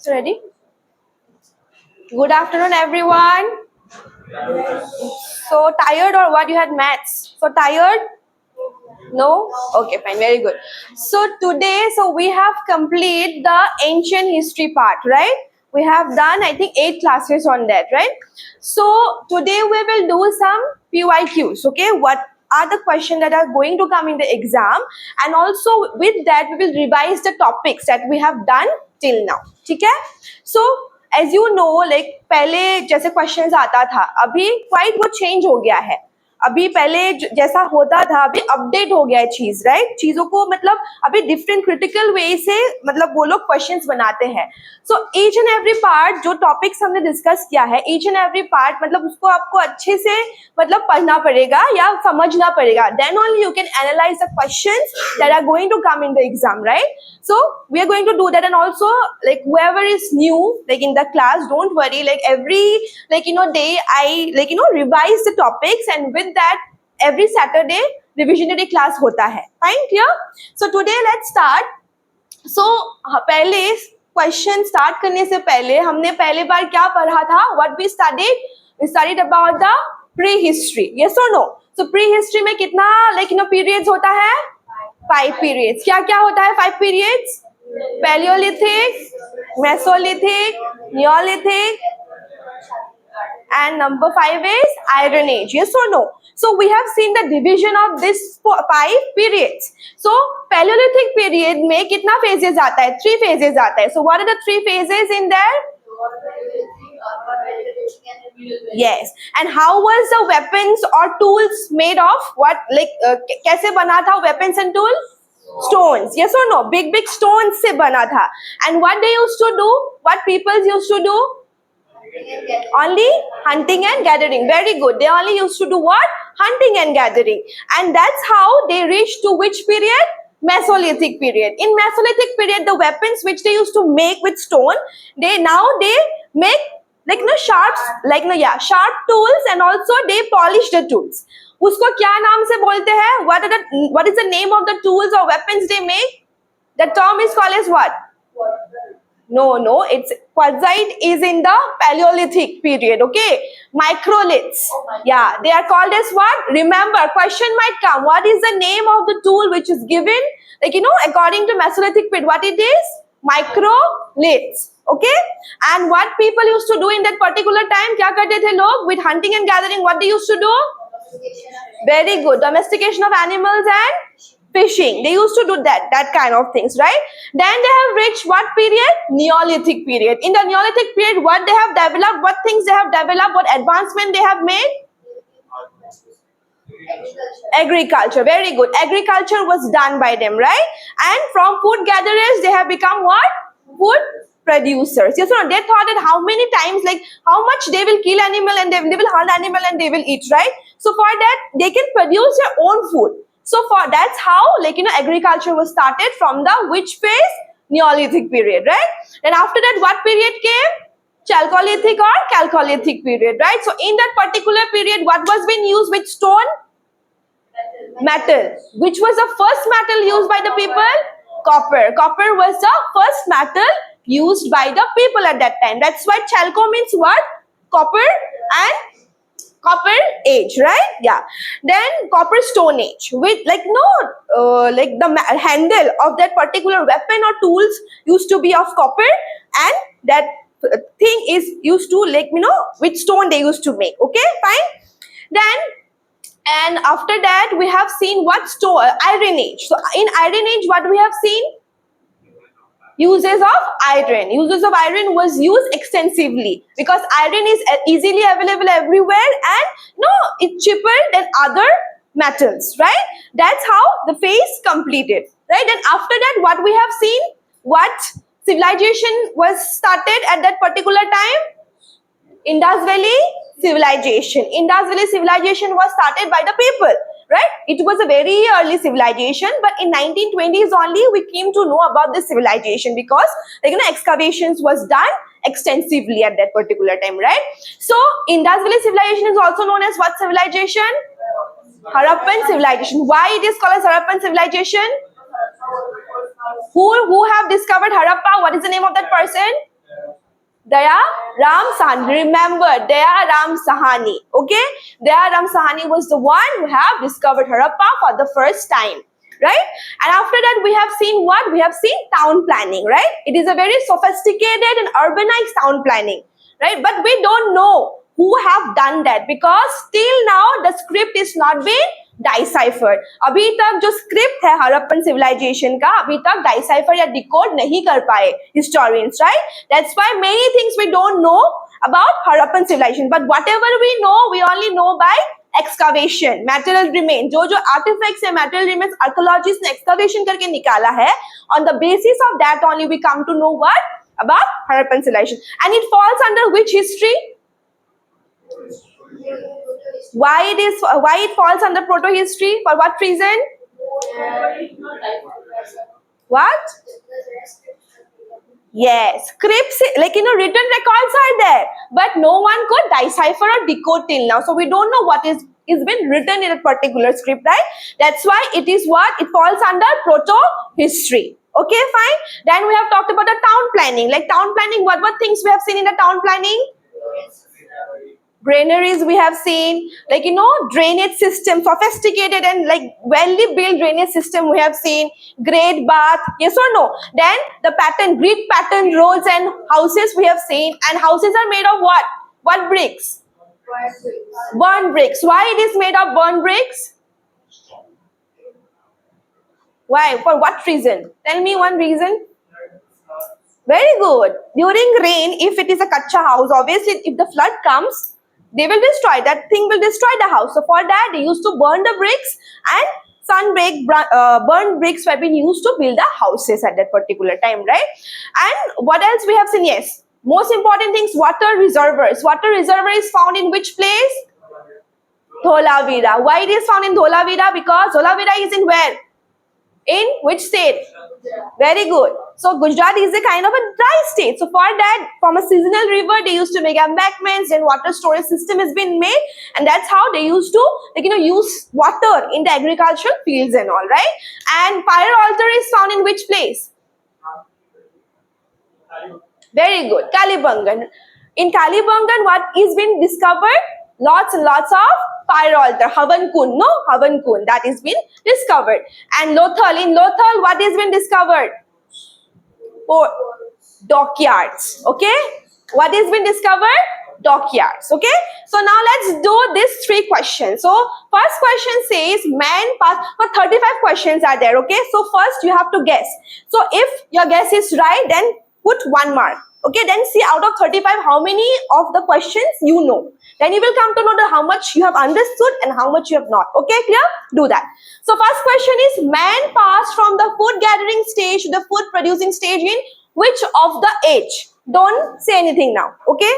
So ready? Good afternoon, everyone. So tired or what? You had maths. So tired? No? Okay, fine. Very good. So today, we have completed the ancient history part, right? We have done, I think, 8 classes on that, right? So today we will do some PYQs, okay? What are the questions that are going to come in the exam? And also with that, we will revise the topics that we have done till now, ठीक है? So as you know, like पहले जैसे questions आता था, अभी quite वो change हो गया है. अभी पहले जैसा होता था अभी अपडेट हो गया है चीज, राइट? चीजों को मतलब अभी डिफरेंट क्रिटिकल वे से मतलब वो लोग क्वेश्चंस बनाते हैं. So each and every part जो टॉपिक्स हमने डिस्कस किया है, ईच एंड एवरी पार्ट मतलब उसको आपको अच्छे से मतलब पढ़ना पड़ेगा या समझना पड़ेगा. Then only you can analyse the questions that are going to come in the exam, right? So we are going to do that. And also like whoever is new like in the class, don't worry, like every day I revise the topics, and with that every Saturday revisionary class hota hai. Fine, clear? So today let's start. So पहले question start करने से पहले हमने पहले बार क्या पढ़ा था? What we studied about the pre-history. Yes or no? So pre-history में कितना periods होता है? 5 periods. क्या क्या होता है 5 periods? Paleolithic, Mesolithic, Neolithic, and number 5 is Iron Age. Yes or no? So we have seen the division of this 5 periods. So Paleolithic period में कितना phases आता है? 3 phases आता है. So what are the 3 phases in there? Yes. And how was the weapons or tools made of? What कैसे बना था weapons and tools? Stones. Yes or no? Big stones से बना था. And what they used to do? What people used to do? Only hunting and gathering. Very good. They only used to do what? Hunting and gathering. And that's how they reached to which period? Mesolithic period. In Mesolithic period, the weapons which they used to make with stone, they make sharp tools, and also they polish the tools. उसको क्या नाम से बोलते हैं? What is the name of the tools or weapons they make? The term is called as what? No, it's quartzite is in the Paleolithic period, okay? Microliths. Yeah, they are called as what? Remember, question might come. What is the name of the tool which is given? According to Mesolithic period, what it is? Microliths. Okay? And what people used to do in that particular time? क्या करते थे लोग? With hunting and gathering, what they used to do? Very good. Domestication of animals and fishing. They used to do that kind of things, right? Then they have reached what period? Neolithic period. In the Neolithic period, what they have developed, what things they have developed, what advancement they have made? Agriculture. Very good. Agriculture was done by them, right? And from food gatherers, they have become what? Food producers. Yes, so they thought that how many times, like how much they will kill animal and they will hunt animal and they will eat, right? So for that, they can produce their own food. So for that's how agriculture was started from the which phase? Neolithic period, right? Then after that, what period came? Chalcolithic or Chalcolithic period, right? So in that particular period, what was being used with stone? Metal. Which was the first metal used by the people? Copper. Copper was the first metal used by the people at that time. That's why Chalco means what? Copper and Copper age, right? Yeah. Then Copper Stone Age with the handle of that particular weapon or tools used to be of copper, and that thing is used to with stone they used to make. Okay, fine. Then and after that we have seen what Iron Age. So in Iron Age, what we have seen? Uses of iron. Uses of iron was used extensively because iron is easily available everywhere, and it's cheaper than other metals, right? That's how the phase completed, right? Then after that, what we have seen? What civilization was started at that particular time? Indus Valley civilization. Indus Valley civilization was started by the people, right? It was a very early civilization, but in 1920s only we came to know about this civilization because excavations was done extensively at that particular time, right? So Indus Valley civilization is also known as what civilization? Harappan civilization. Why it is called as Harappan civilization? Who have discovered Harappa? What is the name of that person? Daya Ram Sahani. Remember, Daya Ram Sahani. Okay? Daya Ram Sahani was the one who have discovered Harappa for the first time. Right? And after that, we have seen what? We have seen town planning, right? It is a very sophisticated and urbanized town planning, right? But we don't know who have done that because till now the script is not been deciphered. अभी तक जो script है Harappan civilization का अभी तक decipher या decode नहीं कर पाए historians, right? That's why many things we don't know about Harappan civilization. But whatever we know, we only know by excavation, material remains. जो artifacts है material remains archaeologists ने excavation करके निकाला है. On the basis of that only we come to know what about Harappan civilization. And it falls under which history? Why it falls under proto history? For what reason? What? Yes, scripts, like written records are there, but no one could decipher or decode till now. So we don't know what is been written in a particular script, right? That's why it is what it falls under proto history. Okay, fine. Then we have talked about the town planning. Like town planning, what things we have seen in the town planning? Granaries we have seen, like drainage system, sophisticated and like well built drainage system we have seen, great bath, yes or no? Then the pattern, grid pattern roads and houses we have seen, and houses are made of what? What bricks? Burnt bricks. Why it is made of burnt bricks? Why? For what reason? Tell me one reason. Very good. During rain, if it is a kacha house, obviously if the flood comes, they will destroy, that thing will destroy the house. So for that, they used to burn the bricks, and burnt bricks were being used to build the houses at that particular time, right? And what else we have seen? Yes, most important things, water reservoirs. Water reservoir is found in which place? Dholavira. Why it is found in Dholavira? Because Dholavira is in where? In which state? Very good. So Gujarat is a kind of a dry state. So for that, from a seasonal river, they used to make embankments, and water storage system has been made, and that's how they used to use water in the agricultural fields and all, right? And pyre altar is found in which place? Very good. Kalibangan. In Kalibangan, what is been discovered? Lots and lots of pyre altar. Havan Kund, no? Havan Kund, that is been discovered. And Lothal, in Lothal, what is been discovered? Oh, dockyards. Okay? What is been discovered? Dockyards. Okay? So now let's do these 3 questions. So first question says man passed. For 35 questions are there. Okay? So first you have to guess. So if your guess is right, then put 1 mark. Okay? Then see out of 35 how many of the questions you know. Then you will come to know how much you have understood and how much you have not. Okay? Clear? Do that. So first question is man passed from the food gathering stage to the food producing stage in which of the age? Don't say anything now. Okay?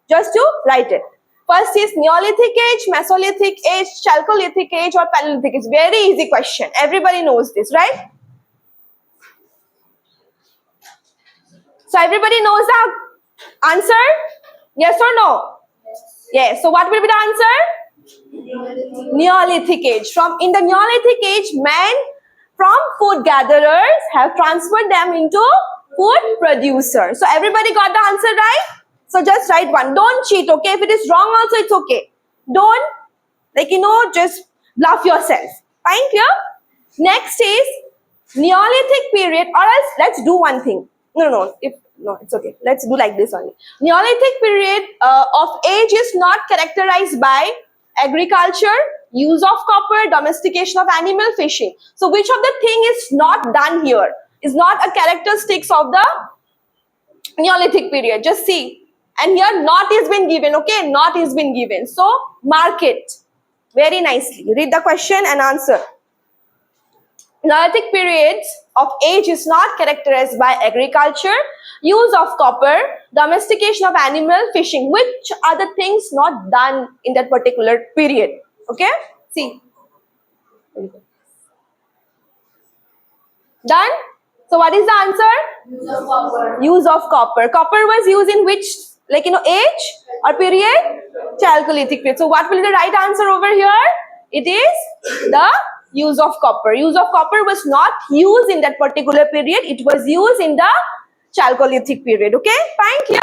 Just to write it. First is Neolithic age, Mesolithic age, Chalcolithic age or Paleolithic age. Very easy question. Everybody knows this, right? So everybody knows the answer? Yes or no? Yes. So what will be the answer? Neolithic age. In the Neolithic age, men from food gatherers have transferred them into food producers. So everybody got the answer right? So just write 1. Don't cheat, okay? If it is wrong also, it's okay. Don't, just bluff yourself. Fine, clear? Next is Neolithic period, or else let's do one thing. No, it's okay. Let's do like this only. Neolithic period of age is not characterized by agriculture, use of copper, domestication of animal, fishing. So which of the thing is not done here? Is not a characteristics of the Neolithic period. Just see. And here not is been given, okay? Not is been given. So mark it very nicely. Read the question and answer. Neolithic periods of age is not characterized by agriculture, use of copper, domestication of animal, fishing. Which are the things not done in that particular period? Okay? See. Done? So what is the answer? Use of copper. Use of copper. Copper was used in which, age or period? Chalcolithic period. So what will be the right answer over here? It is the use of copper. Use of copper was not used in that particular period. It was used in the Chalcolithic period. Okay? Fine, clear?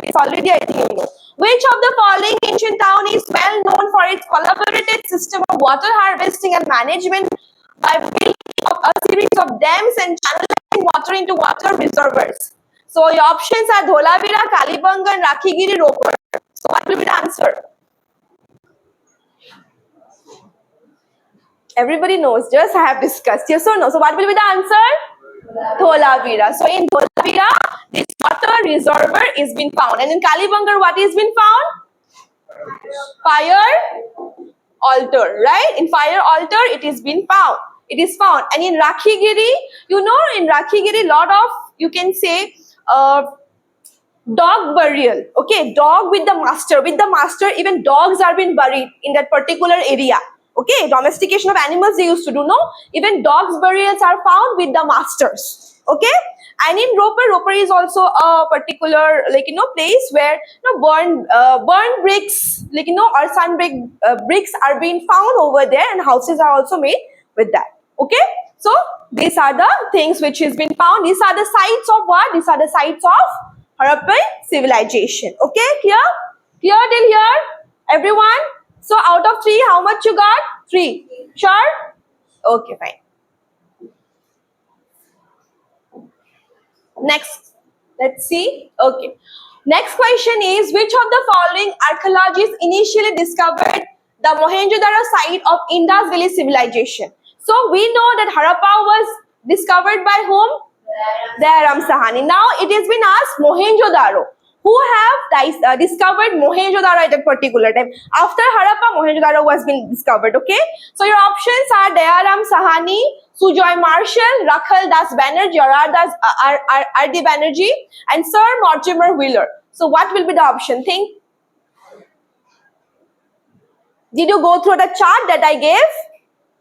this already, I think you know. Which of the following ancient town is well known for its collaborated system of water harvesting and management by building up a series of dams and channelizing water into water reservoirs? So your options are Dholavira, Kalibangan, Rakhigiri, Ropar. So what will be the answer? Everybody knows, just I have discussed. Yes or no? So what will be the answer? Dholavira. So in Dholavira, this water reservoir is been found. And in Kalibangar, what is been found? Fire altar, right? In fire altar, it is been found. It is found. And in Rakhigiri, you know, in Rakhigiri, lot of, you can say, dog burial. Okay, dog with the master. With the master, even dogs are being buried in that particular area. Okay, domestication of animals they used to do, no? Even dogs burials are found with the masters. Okay, and in Ropar is also a particular, like, you know, place where, you know, burn bricks, like, you know, or sun bricks are being found over there, and houses are also made with that. Okay, so these are the things which has been found. These are the sites of what? These are the sites of Harappan civilization. Okay, clear? Clear till here, everyone? So out of 3, how much you got? 3. Sure? Okay, fine. Next, let's see. Okay. Next question is, which of the following archaeologists initially discovered the Mohenjo-daro site of Indus Valley civilization? So we know that Harappa was discovered by whom? Dayaram Sahani. Now it has been asked Mohenjo-daro. Who have discovered Mohenjo-daro at a particular time? After Harappa, Mohenjo-daro was been discovered. Okay. So your options are Dayaram Sahani, Sujoy Marshall, Rakhal Das Banerjee, or R.D. Banerjee, and Sir Mortimer Wheeler. So what will be the option? Think. Did you go through the chart that I gave?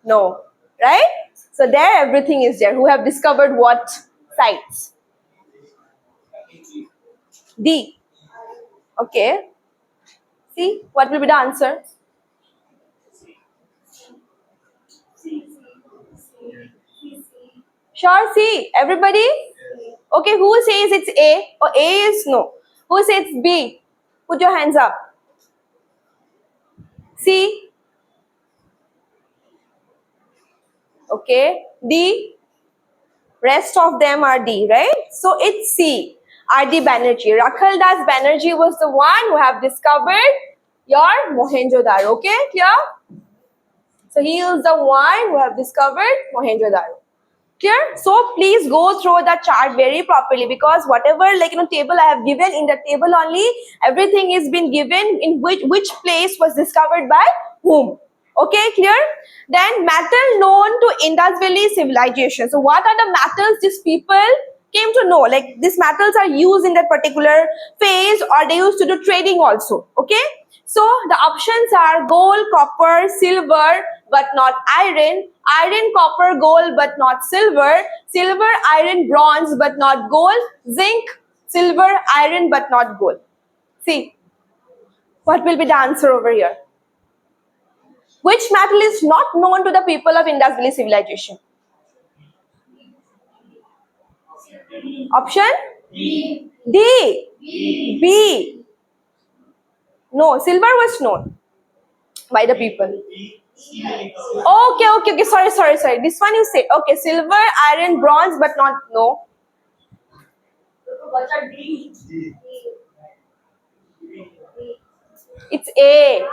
No. Right? So there everything is there. Who have discovered what sites? D. Okay. See, what will be the answer? Sure, C. Everybody? Okay, who says it's A? Or A is no. Who says it's B? Put your hands up. C. Okay. D. Rest of them are D, right? So it's C. R.D. Banerjee. Rakhal Das Banerjee was the one who have discovered your Mohenjo-daro. Okay, clear? So he is the one who have discovered Mohenjo-daro. Clear? So please go through the chart very properly, because whatever, like, you know, table I have given, in the table only everything is been given in which place was discovered by whom. Okay, clear? Then metal known to Indus Valley civilization. So what are the metals these people came to know? Like, these metals are used in that particular phase, or they used to do trading also. Okay, so the options are gold, copper, silver, but not iron, iron, copper, gold, but not silver, silver, iron, bronze, but not gold, zinc, silver, iron, but not gold. See, what will be the answer over here? Which metal is not known to the people of Indus Valley civilization? Option? D. D. B. No, silver was known by the people. Okay. Sorry. This one you said. Okay, silver, iron, bronze, but not, no. It's A.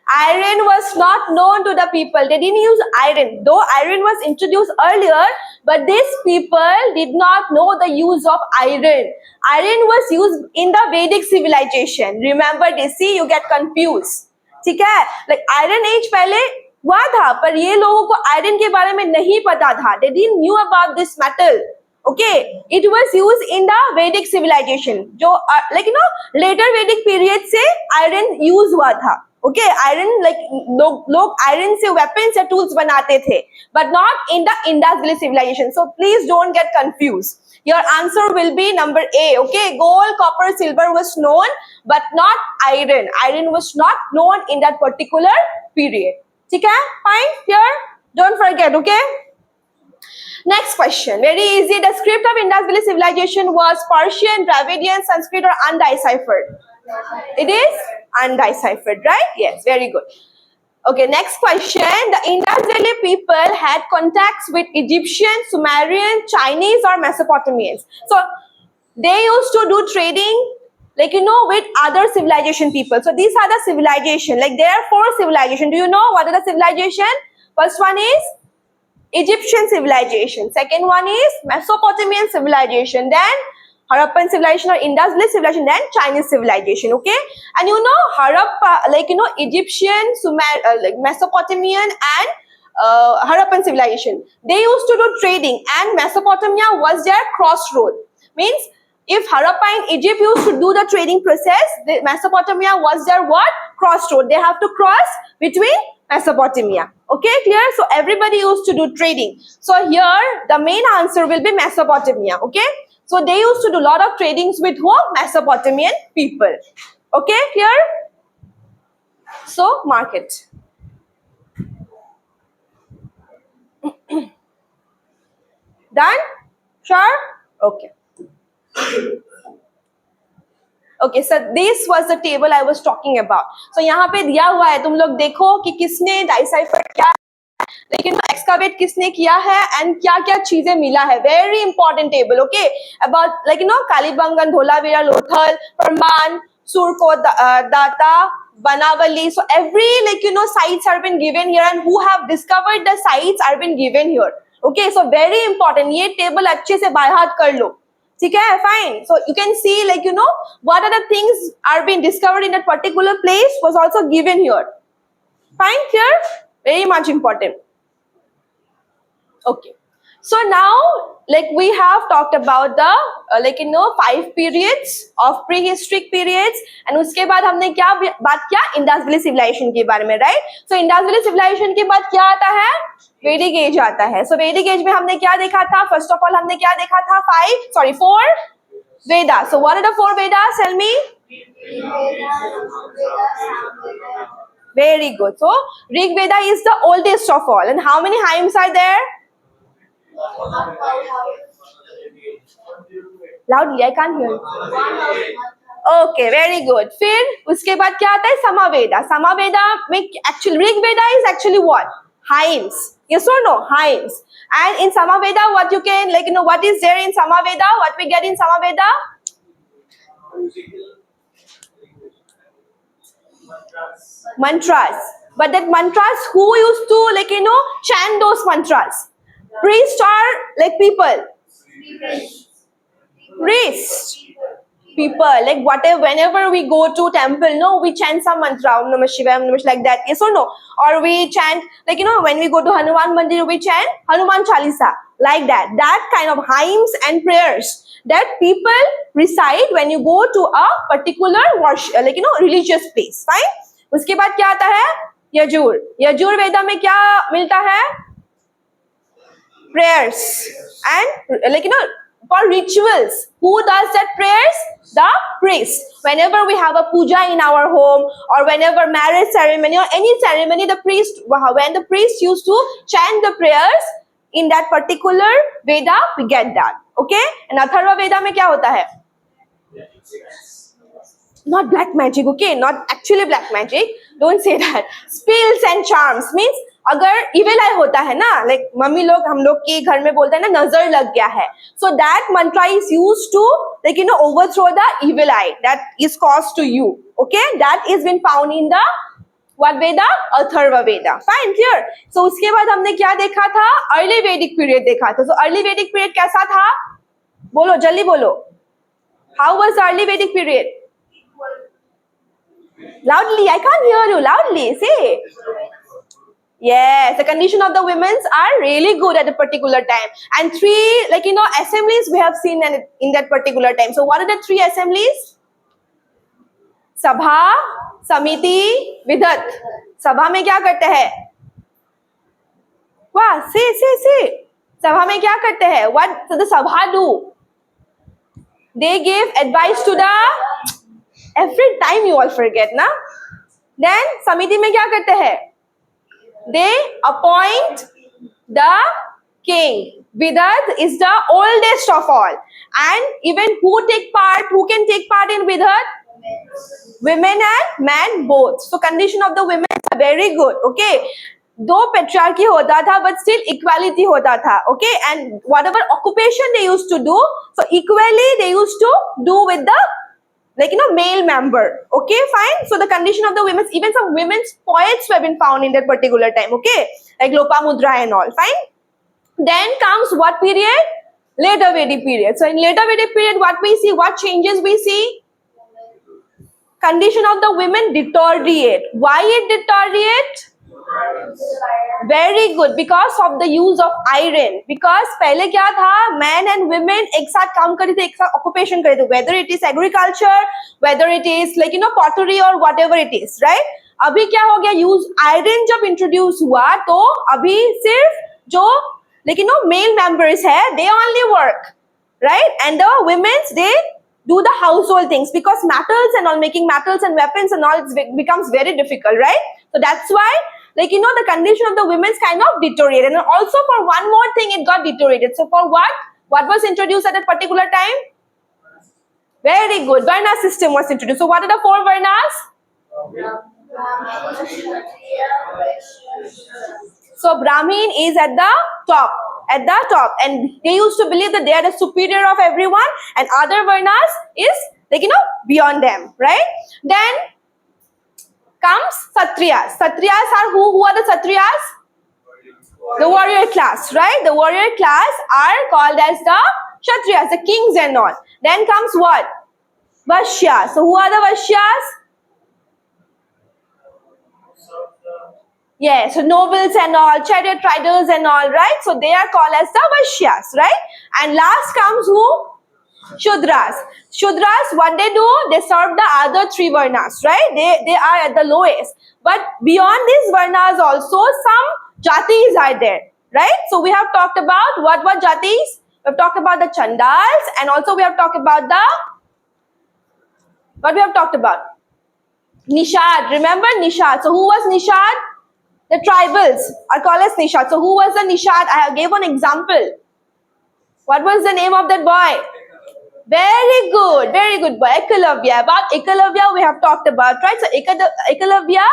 Iron was not known to the people. They didn't use iron. Though iron was introduced earlier, but these people did not know the use of iron. Iron was used in the Vedic civilization. Remember this. See, you get confused. ठीक है? Like iron age पहले हुआ था, पर ये लोगों को iron के बारे में नहीं पता था. They didn't knew about this metal. Okay, it was used in the Vedic civilization. जो like, you know, later Vedic period से iron use हुआ था. Okay, iron, like लोग iron से weapons या tools बनाते थे, but not in the Indus Valley civilization. So please don't get confused. Your answer will be number A. Okay, gold, copper, silver was known, but not iron. Iron was not known in that particular period. ठीक है? Fine? Here? Don't forget. Okay. Next question, very easy. The script of Indus Valley civilization was Persian, Dravidian, Sanskrit, or undeciphered? It is undeciphered, right? Yes, very good. Okay, next question. The Indus Valley people had contacts with Egyptian, Sumerian, Chinese, or Mesopotamians. So they used to do trading, like, with other civilization people. So these are the civilization. Like, there are 4 civilization. Do you know what are the civilization? First one is Egyptian civilization. Second one is Mesopotamian civilization. Then Harappan civilization or Indus Valley civilization. Then Chinese civilization. Okay, and Harappa, like Egyptian, Mesopotamian, and Harappan civilization. They used to do trading, and Mesopotamia was their crossroad. Means if Harappa and Egypt used to do the trading process, the Mesopotamia was their what? Crossroad. They have to cross between Mesopotamia. Okay, clear? So everybody used to do trading. So here the main answer will be Mesopotamia. Okay, so they used to do a lot of tradings with who? Mesopotamian people. Okay, clear? So mark it. Done? Sure? Okay. Okay, so this was the table I was talking about. So यहाँ पे दिया हुआ है, तुम लोग देखो कि किसने डाइसाइफर किया, लेकिन एक्सकावेट किसने किया है एंड क्या क्या चीजें मिला है. Very important table. Okay, about Kalibangan, Dholavira, Lothal, परमान, सुरको, दाता, Banavali. So every sites are been given here, and who have discovered the sites are been given here. Okay, so very important. ये टेबल अच्छे से बाय हार्ट कर लो. ठीक है, fine. So you can see what are the things are being discovered in that particular place was also given here. Fine, here, very much important. Okay. So now, we have talked about the 5 periods of prehistoric periods, and उसके बाद हमने क्या बात किया? Indus Valley civilization के बारे में, right? So Indus Valley civilization के बाद क्या आता है? Vedic age आता है. So Vedic age में हमने क्या देखा था? First of all हमने क्या देखा था? 4 Vedas. So what are the 4 Vedas? Tell me. Very good. So Rig Veda is the oldest of all, and how many hymns are there? Loudly, I can't hear you. Okay, very good. फिर उसके बाद क्या आता है? Samaveda. Samaveda में actually Rig Veda is actually what? Hymns. Yes or no? Hymns. And in Samaveda, what you can what is there in Samaveda? What we get in Samaveda? Mantras. But that mantras, who used to chant those mantras? Priests or people? Priests. People, whatever, whenever we go to temple, we chant some mantra, Om Namah Shivaya, Om Namah Shivaya, like that, yes or no? Or we chant, when we go to Hanuman Mandir, we chant Hanuman Chalisa, like that. That kind of hymns and prayers that people recite when you go to a particular worship, religious place. Fine? उसके बाद क्या आता है? यजुर. यजुर वेदा में क्या मिलता है? Prayers and for rituals. Who does that prayers? The priest. Whenever we have a puja in our home, or whenever marriage ceremony or any ceremony, the priest, when the priest used to chant the prayers in that particular Veda, we get that. Okay? And Atharva Veda में क्या होता है? Not black magic, okay? Not actually black magic. Don't say that. Spells and charms means अगर evil eye होता है ना, mummy लोग हम लोग के घर में बोलते हैं ना, नजर लग गया है. So that mantra is used to overthrow the evil eye that is caused to you. Okay, that is been found in the what Veda? Atharva Veda. Fine, clear. So उसके बाद हमने क्या देखा था? Early Vedic period देखा था. So early Vedic period कैसा था? बोलो, जल्दी बोलो. How was the early Vedic period? Loudly, I can't hear you. Loudly, say. Yes, the condition of the women are really good at a particular time. And 3, assemblies we have seen in that particular time. So what are the 3 assemblies? Sabha, Samiti, Vidat. Sabha में क्या करते हैं? वाह, say. Sabha में क्या करते हैं? What does the Sabha do? They give advice to the... Every time you all forget, na? Then Samiti में क्या करते हैं? They appoint the king. Vidhat is the oldest of all. And even who can take part in Vidhat? Women and men both. So condition of the women are very good. Okay. Though patriarchy होता था, but still equality होता था. Okay. And whatever occupation they used to do, so equally they used to do with the male member. Okay, fine. So the condition of the women, even some women's poets have been found in that particular time. Okay, like Lopamudra and all. Fine. Then comes what period? Later Vedic period. So in later Vedic period, what we see, what changes we see? Condition of the women deteriorate. Why it deteriorate? Very good, because of the use of iron. Because पहले क्या था, men and women एक साथ काम करते थे, एक साथ occupation करते थे, whether it is agriculture, whether it is pottery or whatever it is, right? अभी क्या हो गया, use iron जब introduce हुआ, तो अभी सिर्फ जो male members है, they only work, right? And the women's, they do the household things, because metals and all, making metals and weapons and all, it becomes very difficult, right? So that's why the condition of the women's kind of deteriorated. And also for one more thing, it got deteriorated. So for what? What was introduced at that particular time? Very good. Varna system was introduced. So what are the 4 Varnas? So Brahmin is at the top. At the top. And they used to believe that they are the superior of everyone, and other Varnas is beyond them, right? Then comes Satriyas. Satriyas are who? Who are the Satriyas? The warrior class, right? The warrior class are called as the Kshatriyas, the kings and all. Then comes what? Vaishyas. So who are the Vaishyas? Yeah, so nobles and all, chariot riders and all, right? So they are called as the Vaishyas, right? And last comes who? Shudras. Shudras, what they do? They serve the other 3 Varnas, right? They are at the lowest. But beyond these Varnas also, some Jatis are there, right? So we have talked about what Jatis? We have talked about the Chandals, and also we have talked about what we have talked about? Nishad. Remember Nishad? So who was Nishad? The tribals are called as Nishad. So who was the Nishad? I have gave one example. What was the name of that boy? Very good boy. Ekalavya. About Ekalavya we have talked about, right? So Ekalavya,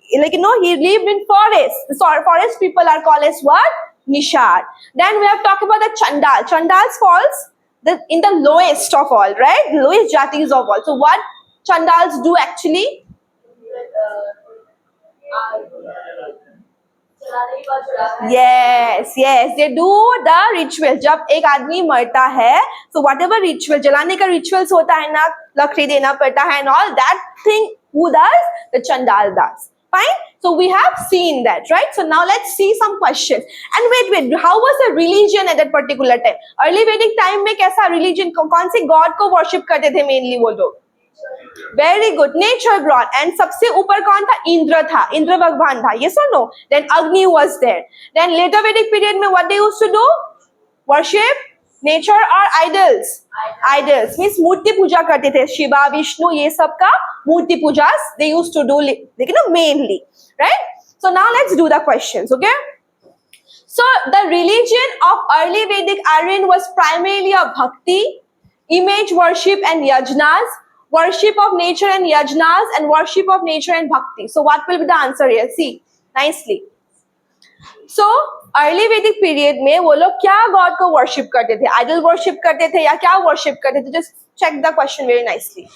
he lived in forest. The forest people are called as what? Nishad. Then we have talked about the Chandal. Chandals falls in the lowest of all, right? The lowest jatis of all. So what Chandals do actually? Yes, they do the ritual. जब एक आदमी मरता है, so whatever ritual, जलाने का rituals होता है ना, लकड़ी देना पड़ता है and all that thing, who does? The Chandal does. Fine. So we have seen that, right? So now let's see some questions. And wait, how was the religion at that particular time? Early Vedic time में कैसा religion? कौन से god को worship करते थे mainly वो लोग? Very good. Nature brought. And सबसे ऊपर कौन था? इंद्र था. इंद्र भगवान था. Yes or no? Then Agni was there. Then later Vedic period में what they used to do? Worship nature or idols? Idols. Means मूर्ति पूजा करते थे. शिवा, विष्णु, ये सब का मूर्ति पूजा they used to do mainly. Right? So now let's do the questions. Okay? So the religion of early Vedic Aryan was primarily a bhakti, image worship and yajnas, worship of nature and yajnas, and worship of nature and bhakti. So what will be the answer here? See, nicely. So early Vedic period में वो लोग क्या God को worship करते थे? Idol worship करते थे या क्या worship करते थे? Just check the question very nicely.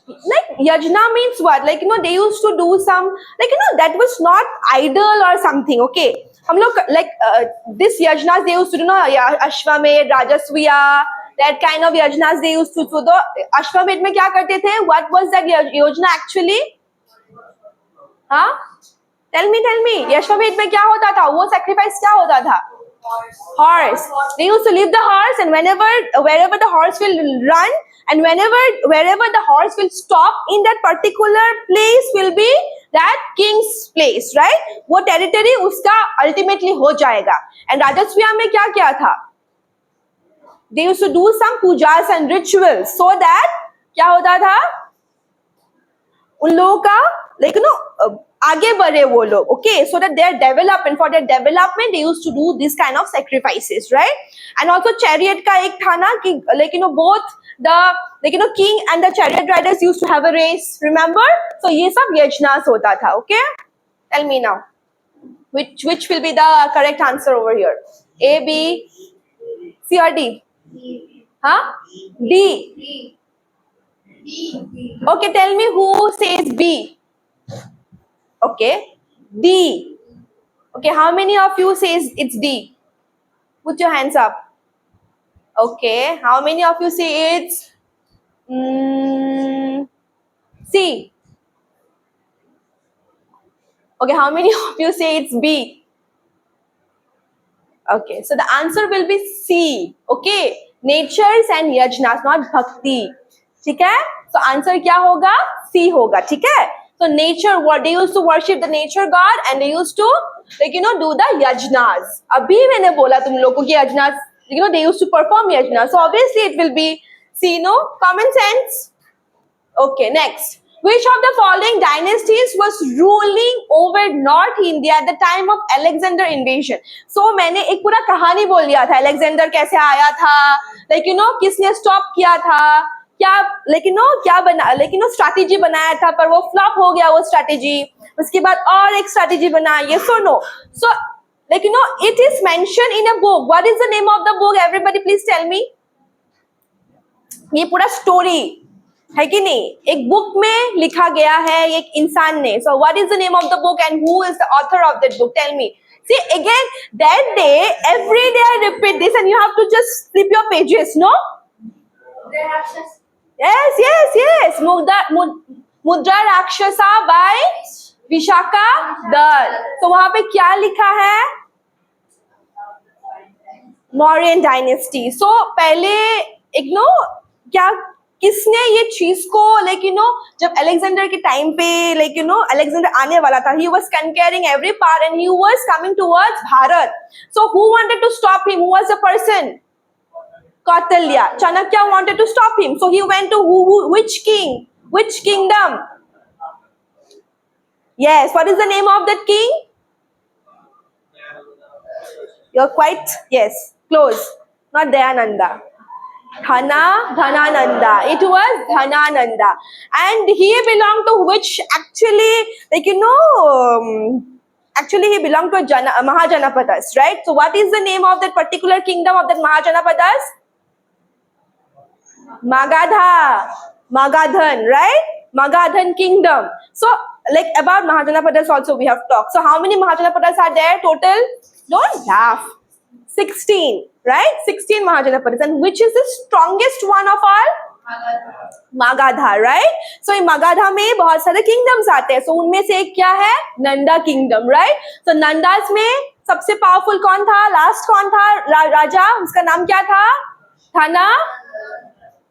Like yajna means what? Like they used to do some that was not idol or something. Okay, हम लोग like this yajnas they used to do Ashvamed, Rajasviya, that kind of yajnas they used to do. The Ashvamed में क्या करते थे? What was that yojna actually? हाँ? Tell me. Ashvamed में क्या होता था? वो sacrifice क्या होता था? Horse. They used to leave the horse, and wherever the horse will run, and wherever the horse will stop, in that particular place will be that king's place, right? वो territory उसका ultimately हो जाएगा. And Rajasviya में क्या किया था? They used to do some pujas and rituals so that क्या होता था? उन लोगों का आगे बढ़े वो लोग, okay, so that their development, for their development they used to do this kind of sacrifices, right? And also chariot का एक था ना कि like you know both the like you know king and the chariot riders used to have a race, remember? So ये सब यजनास होता था, okay? Tell me now, which will be the correct answer over here? A, B, C or D? Huh? D. Okay, tell me who says B. Okay, D. Okay, how many of you says it's D? Put your hands up. Okay, how many of you say it's C? Okay, how many of you say it's B? Okay, so the answer will be C. Okay, natures and yajnas, not bhakti. ठीक है? So answer क्या होगा? C होगा. ठीक है? So nature, what they used to worship the nature god and they used to like you know do the yajnas. अभी मैंने बोला तुम लोगों को कि yajnas, you know they used to perform yajnas. So obviously it will be C. No? Common sense. Okay, next. Which of the following dynasties was ruling over North India at the time of Alexander invasion? So मैंने एक पूरा कहानी बोल दिया था, Alexander कैसे आया था, like you know किसने stop किया था, क्या like you know क्या बना like you know strategy बनाया था पर वो flop हो गया वो strategy, उसके बाद और एक strategy बना, yes or no? So like you know it is mentioned in a book. What is the name of the book? Everybody please tell me. ये पूरा story है कि नहीं, एक बुक में लिखा गया है एक इंसान ने. So what is the name of the book and who is the author of that book? Tell me. See again that day, every day I repeat this and you have to just flip your pages, no? Yes. Mudra Rakshasa by Vishaka Dal. So वहां पे क्या लिखा है? Mauryan dynasty. So पहले एक no क्या किसने ये चीज को like you know जब अलेक्जेंडर के टाइम पे like you know अलेक्जेंडर आने वाला था, he was conquering every part and he was coming towards Bharat. So who wanted to stop him? Who was the person? Kautilya. Chanakya wanted to stop him. So he went to which king? Which kingdom? Yes, what is the name of that king? You're quite, yes, close. Not Dayananda. Dhanananda. It was Dhanananda. And he belonged to which actually, like you know, actually he belonged to Mahajanapadas, right? So what is the name of that particular kingdom of that Mahajanapadas? Magadhan, right? Magadhan kingdom. So like about Mahajanapadas also we have talked. So how many Mahajanapadas are there total? Don't laugh. 16, right? 16 Mahajanapadas. And which is the strongest one of all? Magadha, right? So in Magadha में बहुत सारे kingdoms आते हैं. So उनमें से एक क्या है? Nanda kingdom, right? So Nandas में सबसे powerful कौन था? Last कौन था? राजा, उसका नाम क्या था?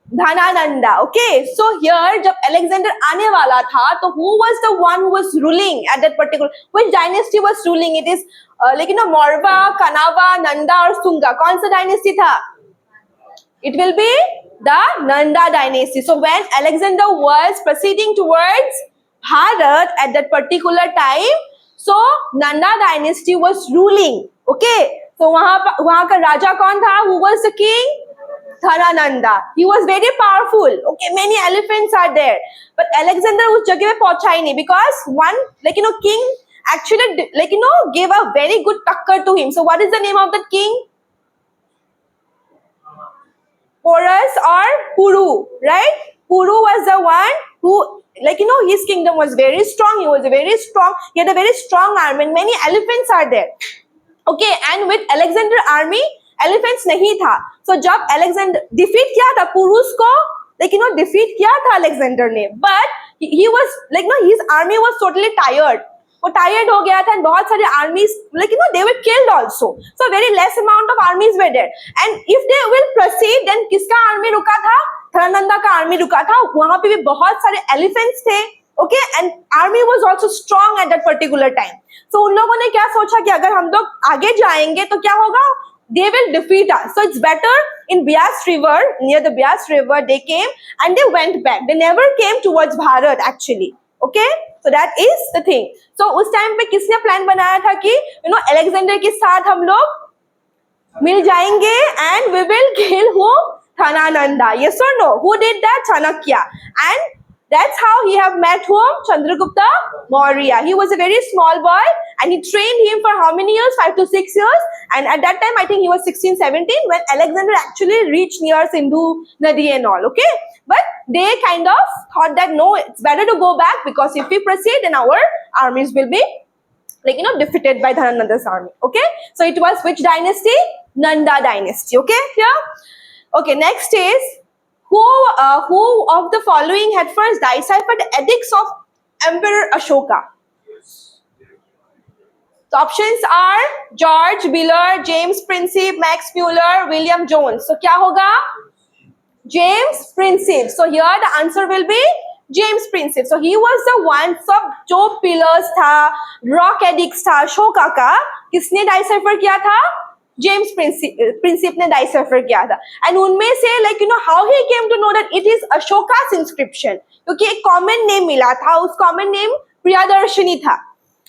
Dhanananda. Okay, so here जब Alexander आने वाला था, तो who was the one who was ruling at that particular? Which dynasty was ruling? It is like you know Maurva, Kanava, Nanda और Sunga. कौन सा dynasty था? It will be the Nanda dynasty. So when Alexander was proceeding towards Bharat at that particular time, so Nanda dynasty was ruling. Okay, so वहाँ का राजा कौन था? Who was the king? Dhanananda. He was very powerful. Okay, many elephants are there. But Alexander उस जगह पे पहुंचा ही नहीं because one like you know king actually like you know gave a very good takkar to him. So what is the name of that king? Porus or Puru, right? Puru was the one who like you know his kingdom was very strong. He was very strong. He had a very strong army and many elephants are there. Okay, and with Alexander army elephants नहीं था. So जब Alexander defeat किया था पुरुष को, like you know defeat किया था Alexander ने, but he was like no his army was totally tired. वो tired हो गया था and बहुत सारे armies like you know they were killed also. So very less amount of armies were there. And if they will proceed then किसका army रुका था? Dhanananda का army रुका था. वहाँ पे भी बहुत सारे elephants थे. Okay, and army was also strong at that particular time. So उन लोगों ने क्या सोचा कि अगर हम लोग आगे जाएंगे तो क्या होगा? They will defeat us. So it's better in Beas River, near the Beas River, they came and they went back. They never came towards Bharat actually. Okay, so that is the thing. So उस time पे किसने plan बनाया था कि Alexander के साथ हम लोग मिल जाएंगे and we will kill whom? Dhanananda. Yes or no? Who did that? Chanakya. And that's how he have met whom? Chandragupta Maurya. He was a very small boy and he trained him for how many years? 5 to 6 years. And at that time, I think he was 16, 17 when Alexander actually reached near Sindhu Nadi and all. Okay. But they kind of thought that no, it's better to go back because if we proceed, then our armies will be defeated by Dhanananda's army. Okay. So it was which dynasty? Nanda dynasty. Okay. Here. Okay. Next is who of the following had first deciphered edicts of Emperor Ashoka? The options are George Biller, James Princip, Max Muller, William Jones. So क्या होगा? James Princip. So here the answer will be James Princip. So he was the one. सब जो pillars था, rock edicts था, अशोका का किसने decipher किया था? James Princip ने decipher किया था. And उनमें से how he came to know that it is Ashoka's inscription. क्योंकि एक common name मिला था, उस common name प्रियदर्शनी था.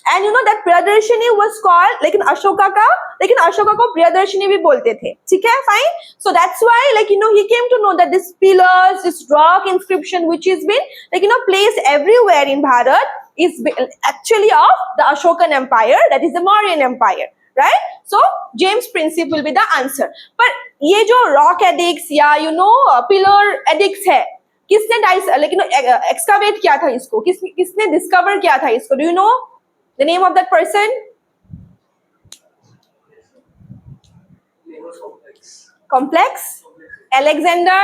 And that Priyadarshini was called Ashoka का, लेकिन Ashoka को Priyadarshini भी बोलते थे. ठीक है, fine. So that's why he came to know that this pillars, this rock inscription which is been placed everywhere in Bharat is actually of the Ashokan Empire, that is the Mauryan Empire. Right? So James Princip will be the answer. But ये जो rock edicts या pillar edicts है, किसने excavate किया था इसको? किसने discover किया था इसको? Do you know the name of that person? Complex? Alexander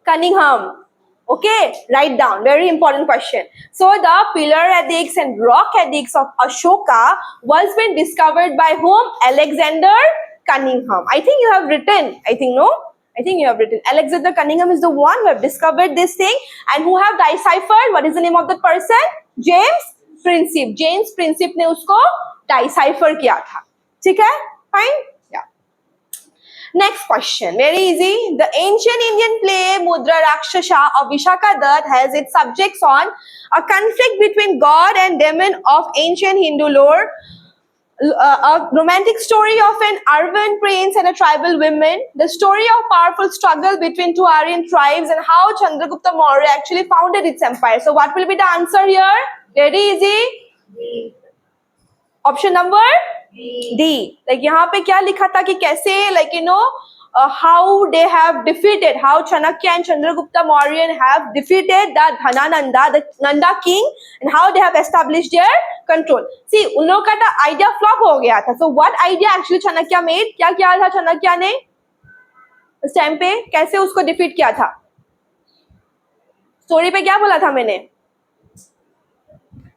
Cunningham. Okay, write down. Very important question. So the pillar edicts and rock edicts of Ashoka was been discovered by whom? Alexander Cunningham. I think you have written. I think no. I think you have written. Alexander Cunningham is the one who have discovered this thing and who have deciphered. What is the name of the person? James Princip. James Princip ने उसको decipher किया था. ठीक है? Fine? Yeah. Next question. Very easy. The ancient Indian play Mudra Rakshasa of Vishakadatta has its subjects on a conflict between god and demon of ancient Hindu lore, a romantic story of an urban prince and a tribal woman, the story of powerful struggle between two Aryan tribes, and how Chandragupta Maurya actually founded its empire. So what will be the answer here? Very easy. D. Option number D. यहाँ पे क्या लिखा था कि कैसे how they have defeated, how Chanakya and Chandragupta Maurya have defeated the Dhanananda, the Nanda king, and how they have established their control. See, उन लोगों का idea flop हो गया था. So what idea actually Chanakya made? क्या किया था Chanakya ने उस टाइम पे? कैसे उसको defeat किया था? स्टोरी पे क्या बोला था मैंने?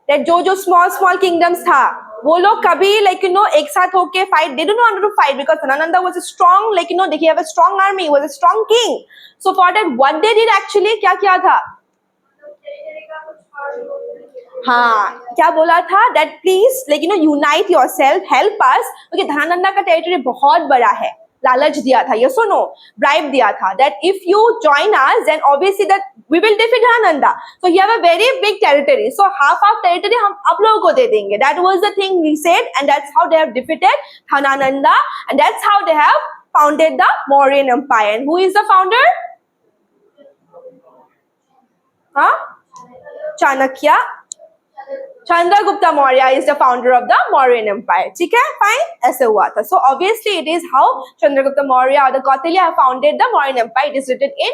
That जो small kingdoms था वो लोग कभी एक साथ होके fight, they don't know how to fight because Dhanananda was a strong he have a strong army, he was a strong king. So for that what they did actually, क्या किया था? हाँ, क्या बोला था? That please unite yourself, help us. Okay, Dhanananda का territory बहुत बड़ा है. लालच दिया था, yes or no? Bribe दिया था that if you join us then obviously that we will defeat Dhanananda. So he have a very big territory. So half of territory हम आप लोगों को दे देंगे. That was the thing he said and that's how they have defeated Dhanananda and that's how they have founded the Mauryan Empire. And who is the founder? Huh? Chanakya. Chandragupta Maurya is the founder of the Mauryan Empire. ठीक है? Fine? ऐसे हुआ था. So obviously it is how Chandragupta Maurya or the Kautilya have founded the Mauryan Empire. It is written in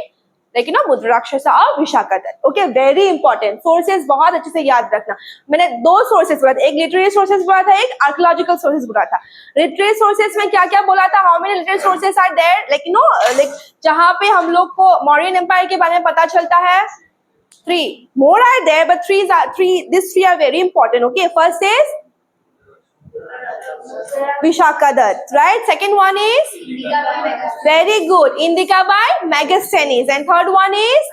Mudra Rakshasa of Vishakadatta. Okay, very important. Sources बहुत अच्छे से याद रखना. मैंने दो sources बोला था. एक literary sources बोला था, एक archaeological sources बोला था. Literary sources में क्या क्या बोला था? How many literary sources are there? जहाँ पे हम लोग को Mauryan Empire के बारे में पता चलता है. 3 more are there, but these three are very important. Okay, first is Vishakadatta, right? Second one is very good, Indika by Megasthenes, and third one is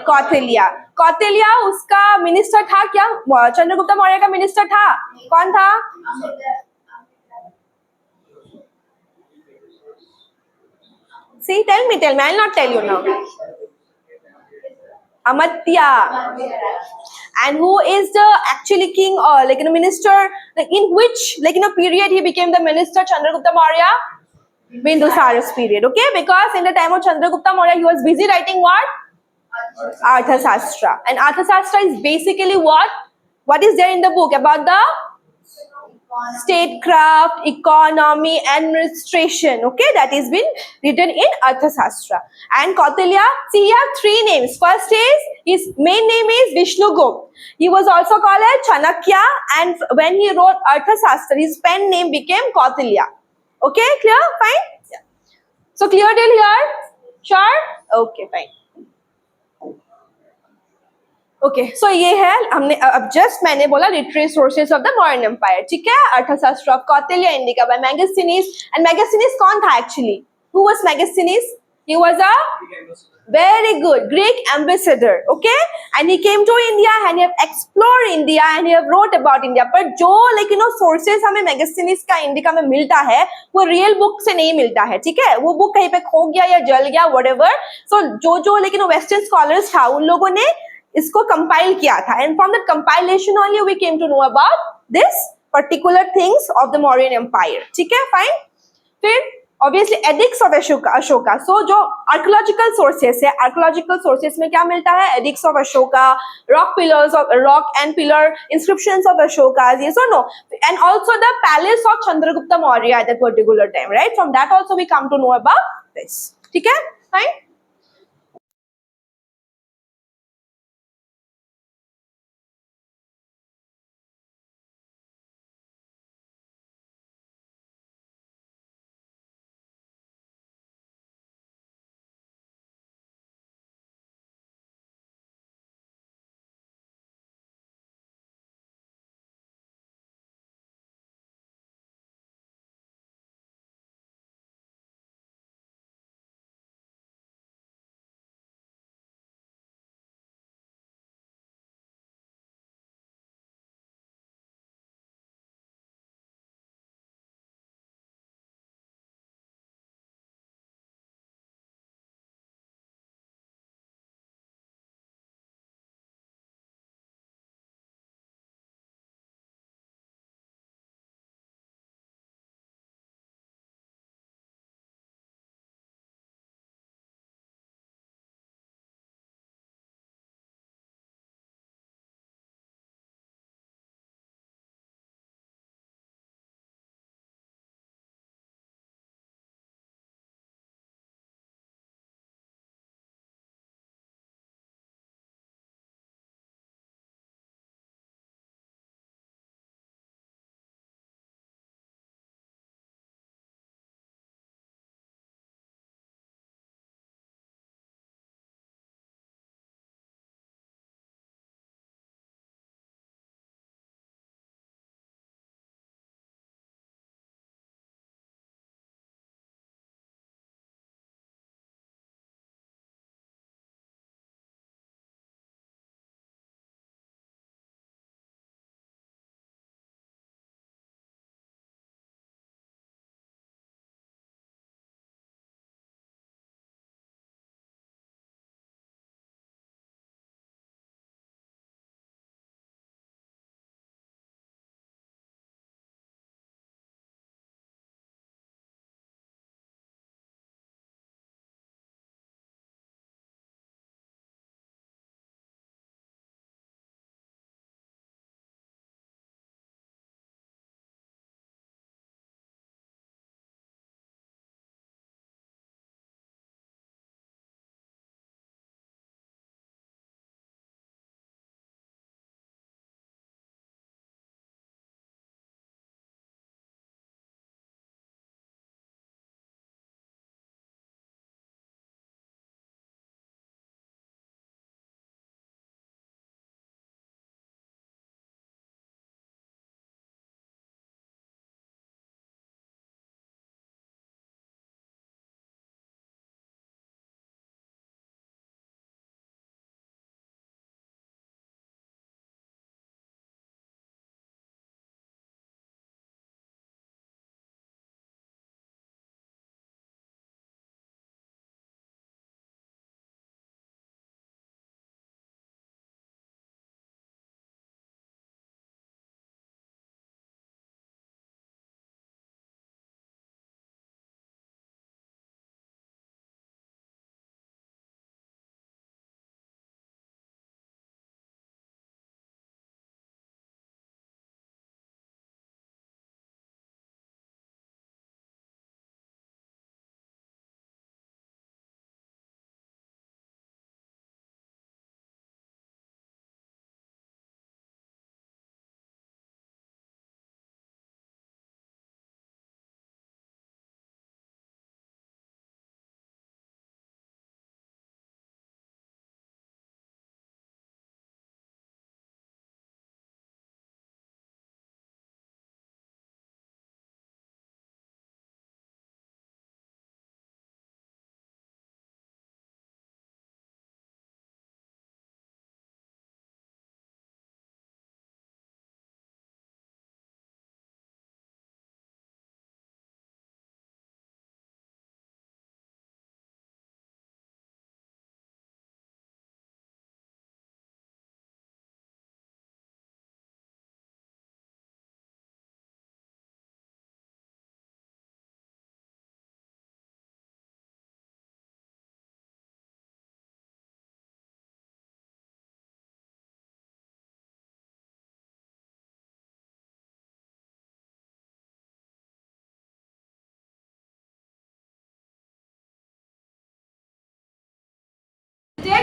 Kautilya. Kautilya उसका मिनिस्टर था क्या? चंद्रगुप्त मौर्य का मिनिस्टर था? कौन था? See, tell me, I'll not tell you now. Amatya. And who is the actually king or minister, like in which period he became the minister? Chandragupta Maurya? Bindusara's period, okay? Because in the time of Chandragupta Maurya, he was busy writing what? Arthasastra. And Arthasastra is basically what? What is there in the book about the statecraft, economy, administration, okay? That is been written in Arthasastra. And Kautilya, see, he have three names. First is, his main name is Vishnugupta. He was also called as Chanakya, and when he wrote Arthasastra, his pen name became Kautilya. Okay, clear? Fine? Yeah. So clear till here? Sure? Okay, fine. Okay so ये है हमने अब just मैंने बोला literary sources of the modern empire, ठीक है? Arthashastra of Kautilya Indica by Megasthenes. And Megasthenes कौन था actually? Who was Megasthenes? He was a very good Greek ambassador, okay? And he came to India and he have explored India and he have wrote about India. But जो sources हमें Megasthenes का indica में मिलता है वो real book से नहीं मिलता है, ठीक है? वो बुक कहीं पे खो गया या जल गया, whatever. So जो वेस्टर्न स्कॉलर्स था उन लोगों ने इसको कंपाइल किया था, and from that compilation only we came to know about this particular things of the Mauryan empire, ठीक है? फाइन. फिर obviously edicts of Ashoka. So जो आर्कियोलॉजिकल सोर्सेस है, आर्कियोलॉजिकल सोर्सेस में क्या मिलता है? Edicts of Ashoka, rock and pillar inscriptions of Ashoka, yes or no? And also the palace of Chandragupta Maurya at that particular time, right? From that also we come to know about this, ठीक है? Fine.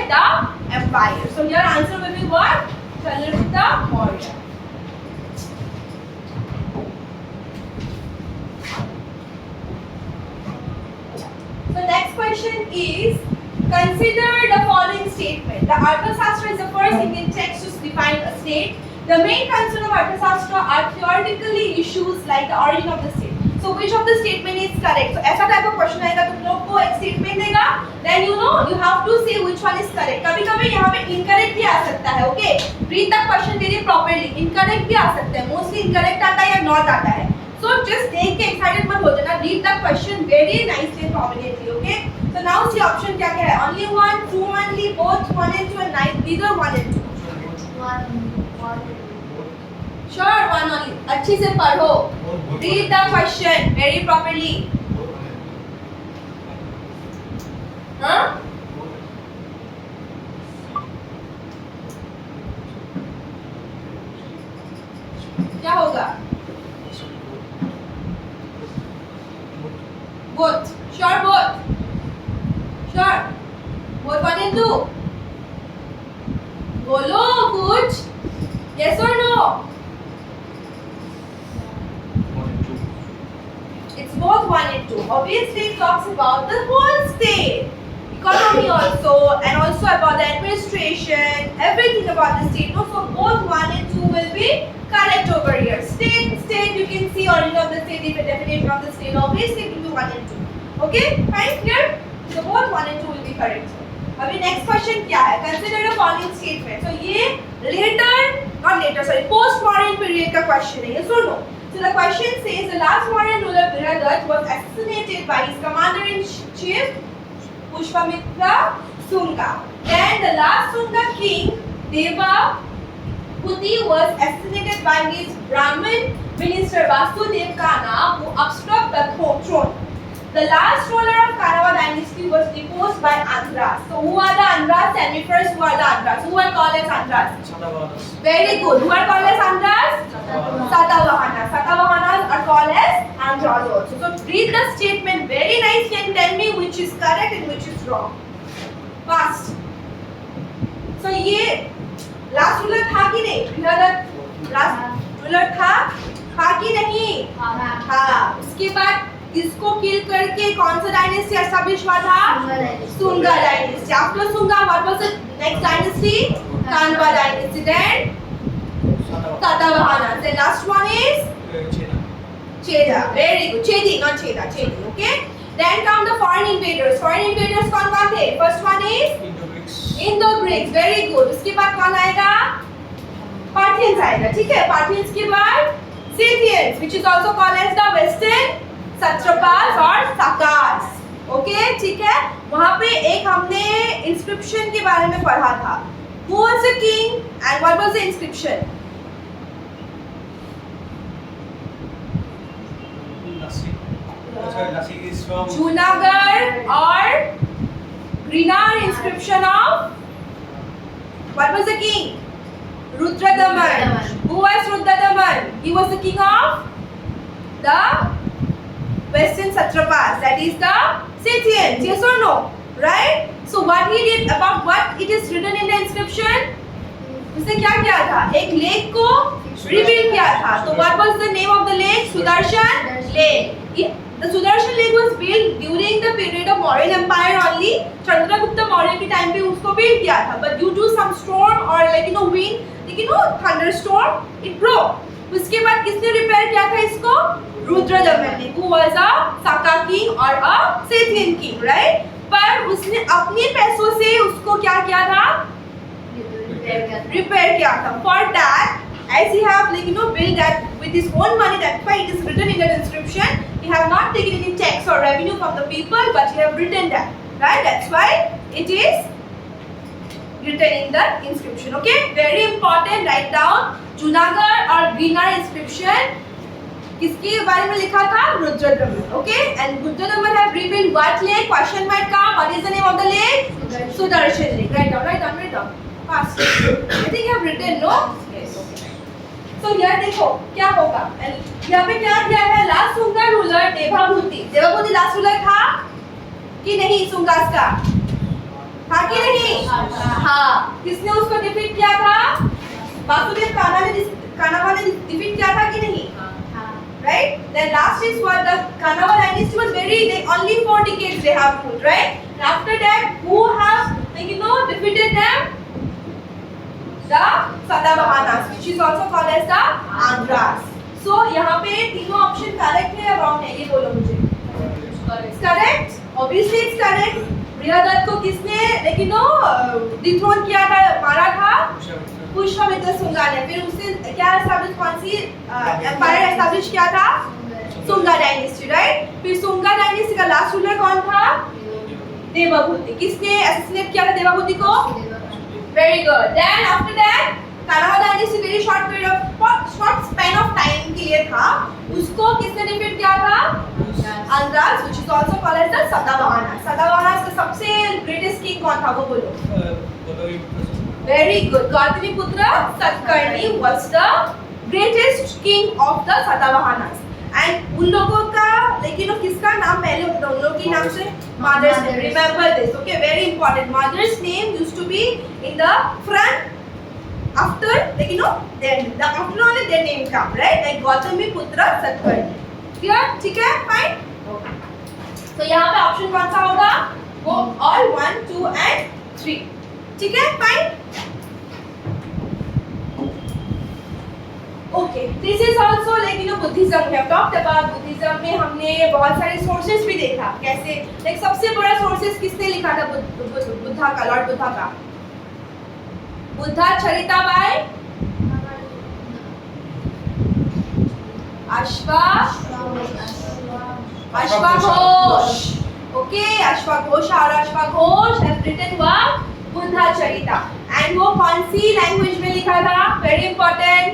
the empire. So your answer will be what? Chandragupta Maurya. So next question is, consider the following statement. The Arthashastra is the first Indian text to define a state. The main concern of Arthashastra are theoretically issues like the origin of the state. So which of the statement is correct? So ऐसा type of question आएगा, तुम लोग को एक statement देगा, then you know you have to say which one is correct. कभी-कभी यहाँ पे incorrect भी आ सकता है, okay? Read the question very properly. Incorrect भी आ सकता है, mostly incorrect आता है या not आता है. So just देख के excited मत हो जाना. Read the question very nicely and prominently, okay? So now see option क्या क्या है? Only one, two only, both one and two, and neither one and two. Sure, one only. अच्छी से पढ़ो. Read the question very properly. हाँ? क्या होगा? Both. Sure, both. Sure. Both one and two. बोलो कुछ. Yes or no? It's both one and two. Obviously, it talks about the whole state, economy also, and also about the administration, everything about the state. No, so both one and two will be correct over here. State, you can see origin of the state, the definition of the state. Obviously, it will be one and two. Okay, fine, clear? So both one and two will be correct. अभी next question क्या है? Consider the following statement. So ये post-modern period का question है. Yes or no? So the question says the last modern ruler Biradat was assassinated by his commander-in-chief Pushpamitra Sunga. Then the last Sunga king Devahuti was assassinated by his Brahmin minister Vasudev Kana, who usurped the throne. The last ruler of Kanava dynasty was deposed by Andhras. So who are the Andhras? Tell me first who are the Andhras. Who are called as Andhras? Very good. Who are called as Andhras? Satavahanas. Satavahanas are called as Andhras also. So read the statement very nicely and tell me which is correct and which is wrong. Fast. So ये last ruler था कि नहीं? Last ruler था कि नहीं? हाँ. उसके बाद इसको किल करके कौन सा डायनेस्टी एस्टैब्लिश हुआ था? Sunga dynasty. After Sunga, what was the next dynasty? Kanva dynasty. Then Satavahanas. The last one is Cheda. Very good. Chedi, not Cheda. Chedi. Okay. Then come the foreign invaders. Foreign invaders कौन थे? First one is Indo-Greeks. Very good. उसके बाद कौन आएगा? Parthians आएगा. ठीक है. Parthians के बाद Scythians, which is also called as the Western Satrapas और Sakas. ओके, ठीक है. वहाँ पे एक हमने इंस्क्रिप्शन के बारे में पढ़ा था. Who was the king and what was the inscription? Junagadh or Grinar inscription of what was the king? Rudradaman. Who was Rudradaman? He was the king of the Western Satrapas, that is the Scythians. Yes or no? Right? So what he did about what it is written in the inscription? उसने क्या किया था? एक lake को reveal किया था. So what was the name of the lake? Sudarshan Lake. The Sudarshan Lake was built during the period of Mauryan Empire only. Chandragupta Maurya के time पे उसको build किया था. But due to some storm or wind, thunderstorm, it broke. उसके बाद किसने repair किया था इसको? रुद्रदमन ने. Who was a Saka king or a Scythian king, right? पर उसने अपने पैसों से उसको क्या किया था? Repair किया था. For that, as he have built that with his own money, that's why it is written in the inscription. He have not taken any tax or revenue from the people, but he have written that, right? That's why it is written in the inscription. Okay, very important. Write down Junagadh or Grinar inscription. किसके बारे में लिखा था? Rudradaman. Okay, and Rudradaman have rebuilt what lake? Question might come. What is the name of the lake? Sudarshan Lake. Write down. Fast. I think you have written, no? Yes. Okay. So here देखो क्या होगा. यहाँ पे क्या दिया है? Last Sunga ruler Devahuti. Devahuti last ruler था कि नहीं? Sungas का था कि नहीं? हाँ, किसने उसको डिफीट किया था? वासुदेव कान्हावा ने डिफीट किया था कि नहीं? Right? Then last is what the Kanava dynasty was very, they only 4 decades they have ruled, right? And after that, who have, defeated them? The Satavahanas, which is also called as the Andhras. So यहाँ पे तीनों option correct है या wrong है, ये बोलो मुझे. Correct? Obviously it's correct. Brihadatta को किसने डिथ्रोन किया था, मारा था? पुष्यमित्र शुंगा ने. फिर उसने क्या एस्टैब्लिश, कौन सी एम्पायर एस्टैब्लिश किया था? Shunga dynasty, right? फिर शुंगा डायनेस्टी का लास्ट रूलर कौन था? देवभूति. किसने असैसिनेट किया था देवभूति को? Very good. Then after that Kanva dynasty very short span of time के लिए था, उसको किसने डिफीट किया था? Andhras, which is also called as the Satavahanas. Satavahanas का सबसे ग्रेटेस्ट किंग कौन था, वो बोलो. Very good. Gautamiputra Satkarni was the greatest king of the Satavahanas. And उन लोगों का किसका नाम पहले होता था? उन लोगों की नाम से mother's name. Remember this, okay? Very important. Mother's name used to be in the front after, then the after only their name come, right? Like Gautamiputra Satkarni. Clear? ठीक है? Fine. तो यहाँ पे ऑप्शन कौन सा होगा? वो all 1, 2 and 3. ठीक है? Fine. Okay. This is also Buddhism. We have talked about Buddhism में हमने बहुत सारे sources भी देखा. कैसे? सबसे बड़ा sources किसने लिखा था बुद्धा का, लॉर्ड बुद्धा का? Buddha चरिताबाई, Ashwaghosh. Okay, Ashwaghosh has written what? Buddha Charita. And वो कौन सी लैंग्वेज में लिखा था? Very important.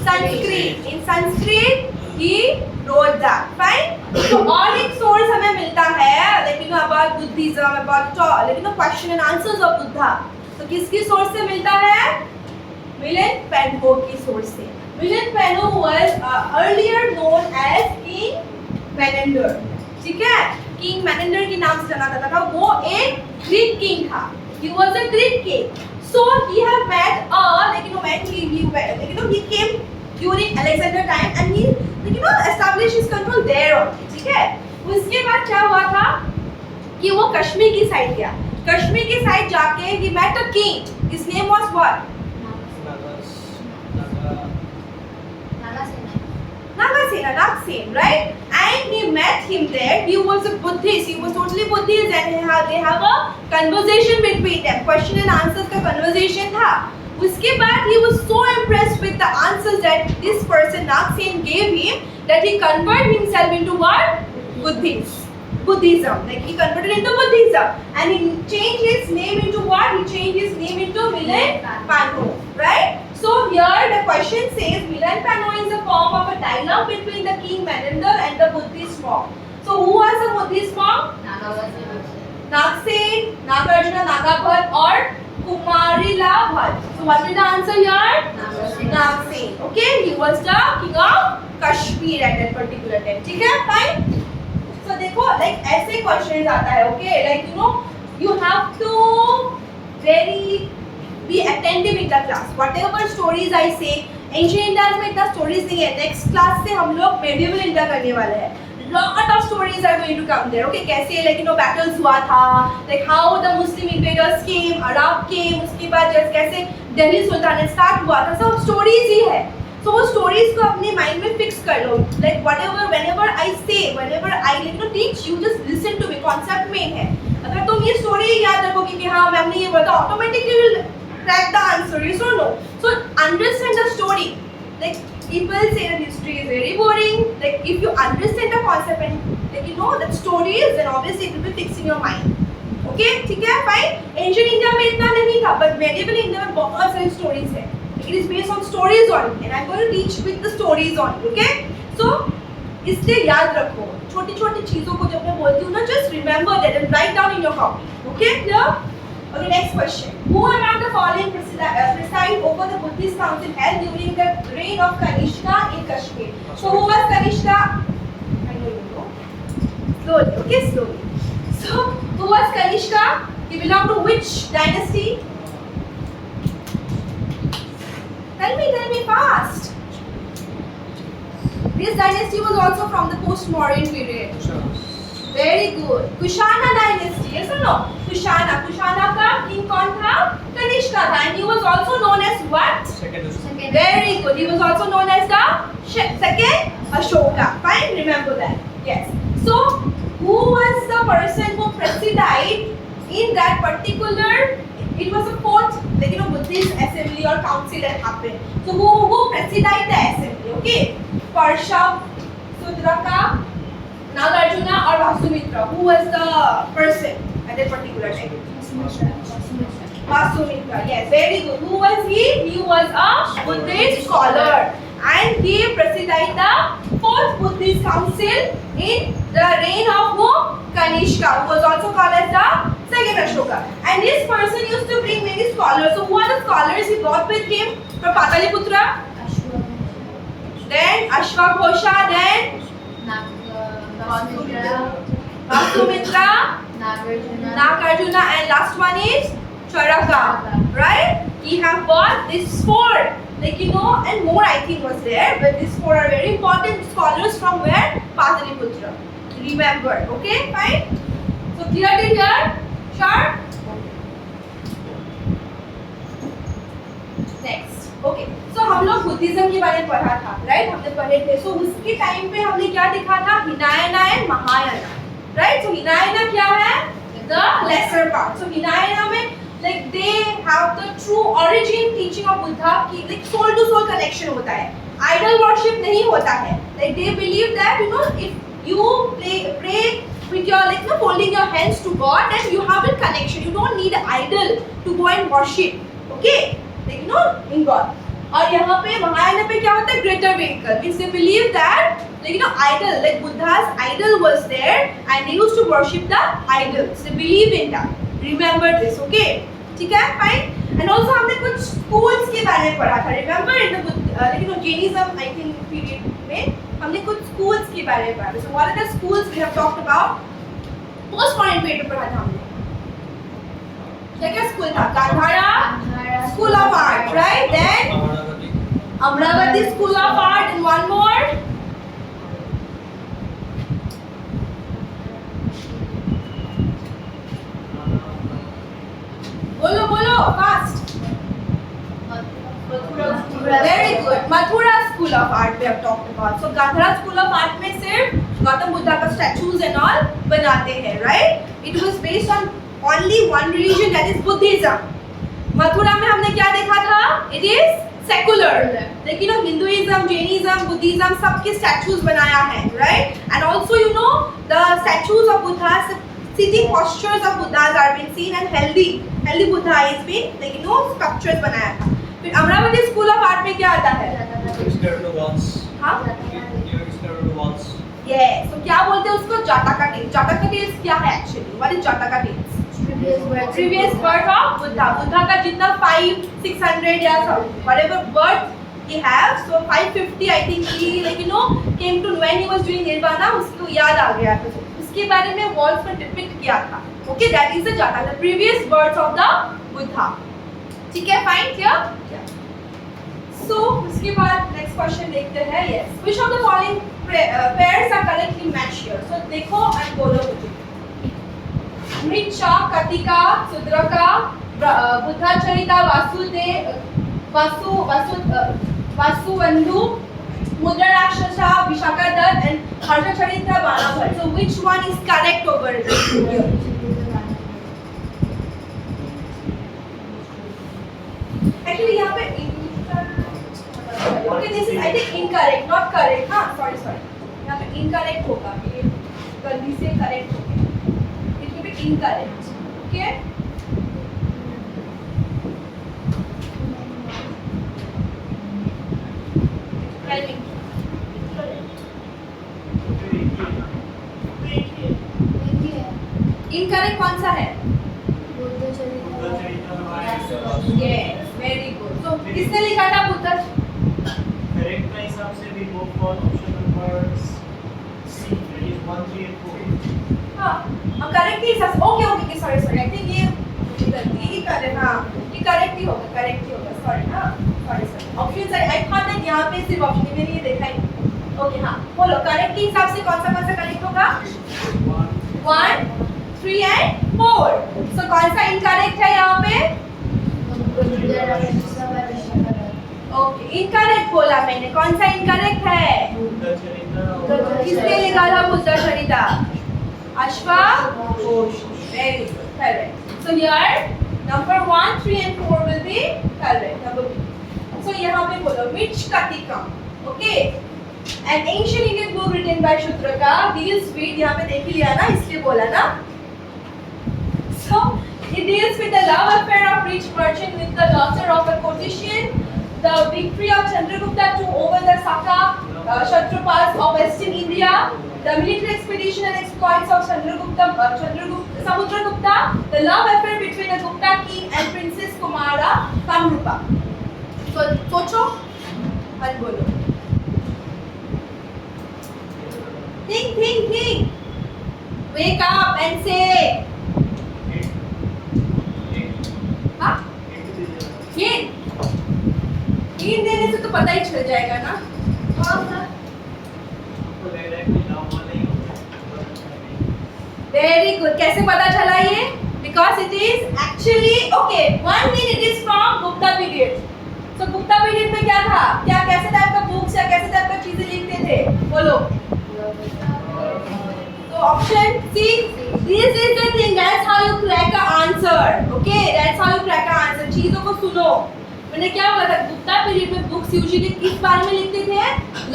Sanskrit. In Sanskrit he wrote that. Fine. So और एक source हमें मिलता है, about Buddhism, about question and answers of Buddha. तो किसकी source से मिलता है? Milan Penho की source से. Milan Penho was earlier known as King Menander. ठीक है? King Menander के नाम से जाना जाता था. वो एक Greek king था. He was a Greek king. So he had met he came during Alexander time and he established his control there only. ठीक है? उसके बाद क्या हुआ था कि वो कश्मीर की साइड गया. कश्मीर की साइड जाके he met a king. His name was what? Nagasena, right? And he met him there. He was a Buddhist. He was totally Buddhist, and they have a conversation between them. Question and answers का conversation था. उसके बाद he was so impressed with the answers that this person Nagsena gave him that he converted himself into what? Buddhism. Like he converted into Buddhism, and he changed his name into what? He changed his name into Milan Penho, right? So here the question says Milan Penho is a form of a dialogue between the King Menander and the Buddhist monk. So who was the Buddhist monk? Nagsena, Nagarjuna, Nagabhat or Kumarila Bhat. So what is the answer here? Nagsena. Okay, he was the king of Kashmir at that particular time. ठीक है? Fine. So देखो ऐसे questions आता है. Okay, you have to very be attentive in the class. Whatever stories I say, ancient India में इतना stories नहीं है. Next class से हम लोग medieval India करने वाले हैं. Lot of stories are going to come there. Okay, कैसे battles हुआ था, how the Muslim invaders came, Arab came, उसके बाद कैसे Delhi Sultanate start हुआ था. सब stories ही है. So वो stories को अपने mind में fix कर लो. Whenever I say, whenever I teach, you just listen to me. Concept main है. अगर तुम ये story याद रखोगे कि हाँ मैम ने ये बोला, automatically will track the answer. You don't know. So understand the story. People say that history is very boring. If you understand the concept and that stories, then obviously it will be fixed in your mind. Okay, ठीक है, fine. Ancient India में इतना नहीं था, but medieval India में बहुत सारी stories है. It is based on stories only, and I'm going to teach with the stories only. Okay, so इसलिए याद रखो छोटी-छोटी चीजों को जब मैं बोलती हूँ ना, just remember that and write down in your copy. Okay, clear? Okay, next question. Who among the following preside over the Buddhist council held during the reign of Kanishka in Kashmir? So who was Kanishka? I know you know. Slowly, okay, slowly. So who was Kanishka? He belonged to which dynasty? Tell me fast. This dynasty was also from the post-Mauryan period. Very good. Kushana dynasty, yes or no? Kushana का king कौन था? Kanishka था, and he was also known as what? Second. Very good. He was also known as the second Ashoka. Fine, remember that. Yes. So, who was the person who presided in that particular? It was a fourth, Buddhist assembly or council that happened. So, who presided the assembly? Okay. Parshab, Sudraka, Nagarjuna or Vasumitra? Who was the person at that particular time? Vasumitra. Yes, very good. Who was he? He was a Buddhist scholar, and he presided the fourth Buddhist council in the reign of who? Kanishka, who was also called as the second Ashoka. And this person used to bring many scholars. So who are the scholars he brought with him from Pataliputra? Then Ashwaghosha, then Vasumitra, Nagarjuna, and last one is Charaka, right? He have got this four, and more I think was there, but these four are very important scholars from where? Pataliputra. Remember, okay, fine? So clear till here? Sure? Next. Okay so हम लोग Buddhism के बारे में पढ़ा था, right? हमने पढ़े थे. सो उसके टाइम पे हमने क्या देखा था? हिनायना एंड महायाना, राइट? सो हिनायना क्या है? The lesser part. So Hinayana में like they have the true origin teaching of Buddha की like soul to soul connection होता है, आइडल वर्शिप नहीं होता है. Like they believe that if you pray with your folding your hands to God, then you have a connection. You don't need an idol to go and worship. Okay? In God. और यहाँ पे महायाना पे क्या होता है? Greater vehicle. Means they believe that idol, like Buddha's idol was there and they used to worship the idols. They believe in that. Remember this, okay? ठीक है? Fine. And also हमने कुछ schools के बारे में पढ़ा था. Remember in the Jainism I think period में हमने कुछ schools के बारे में पढ़ा था. So what are the schools we have talked about? Post-Mauryan period में पढ़ा था हमने. क्या स्कूल था? Gandhara school of art, right? Then Amaravati school of art, and one more बोलो fast. Very good. Mathura School of Art we have talked about. So Gandhara School of Art में सिर्फ गौतम बुद्धा का statues and all बनाते हैं, right? It was based on only one religion, that is Buddhism. Mathura में हमने क्या देखा था? It is secular. लेकिन Hinduism, Jainism, Buddhism सबके statues बनाया है, right? And also the statues of Buddha, sitting postures of Buddhas are being seen, and healthy Buddha is being sculptures बनाया था. फिर अमरावती स्कूल ऑफ आर्ट में क्या आता है? हाँ? Yes. So क्या बोलते हैं उसको? जातका टेल्स. जातका टेल्स क्या है actually? What is Jataka tales? Previous birth of Buddha. Buddha का जितना 500-600 या whatever birth he have, so 550 I think he came to when he was doing nirvana, उसको याद आ गया था. उसके बारे में walls पर depict किया था. Okay, that is the Jataka, the previous birth of the Buddha. ठीक है, fine here. So उसके बाद next question देखते हैं. Yes, which of the following pairs are correctly matched here? So देखो and बोलो मुझे. मृच्छा, कटिका, सुद्रका, बुद्धचरिता, वासुबंधु, मुद्रा राक्षसा, Vishakhadatta, and Harshacharita बाणाभट्ट. So which one is correct over here? Actually यहाँ पे okay, this is I think incorrect, not correct. हाँ, sorry. यहाँ पे incorrect होगा. ये गलती से correct हो गया. It will be incorrect. Okay? Tell me. Incorrect कौन सा है? Yes, very good. So किसने लिखा था बुद्ध? करेक्ट का हिसाब से भी go for option number C, that is 1, 3 and 4. हाँ, करेक्ट के हिसाब से. Okay, sorry. आई थिंक ये कर रहे हैं हाँ ये करेक्ट ही होगा सॉरी ना sorry option I thought that यहाँ पे सिर्फ ऑप्शन मैंने ये देखा ही ओके हाँ बोलो करेक्ट के हिसाब से कौन सा करेक्ट होगा 1 3 एंड 4 सो कौन सा इनकरेक्ट है यहाँ पे ओके इनकरेक्ट बोला मैंने कौन सा इनकरेक्ट है किसने लिखा था Buddha चरिता Ashva very good correct so here number 1 3 and 4 will be correct number B so यहाँ पे बोलो which katikam okay an ancient Indian book written by Shudraka deals with यहाँ पे देख ही लिया ना इसलिए बोला ना so it deals with the love affair of rich merchant with the daughter of a courtesan the victory of Chandragupta to over the Saka Kshatrapas of Western India the military expedition and exploits of Samudragupta, the love affair between the Gupta king and Princess Kumara Kamrupa. So, सोचो और बोलो. Think. Wake up and say. हाँ? Hint देने से तो पता ही चल जाएगा ना. हाँ. Very good. कैसे पता चला ये? Because it is actually okay. One thing it is from Gupta period. So Gupta period में क्या था? क्या कैसे टाइप का बुक्स या कैसे टाइप का चीजें लिखते थे? बोलो. So option C. This is the thing. That's how you crack a answer. Okay. That's how you crack a answer. चीजों को सुनो. मैंने क्या बोला था? Gupta period में books usually किस बारे में लिखते थे?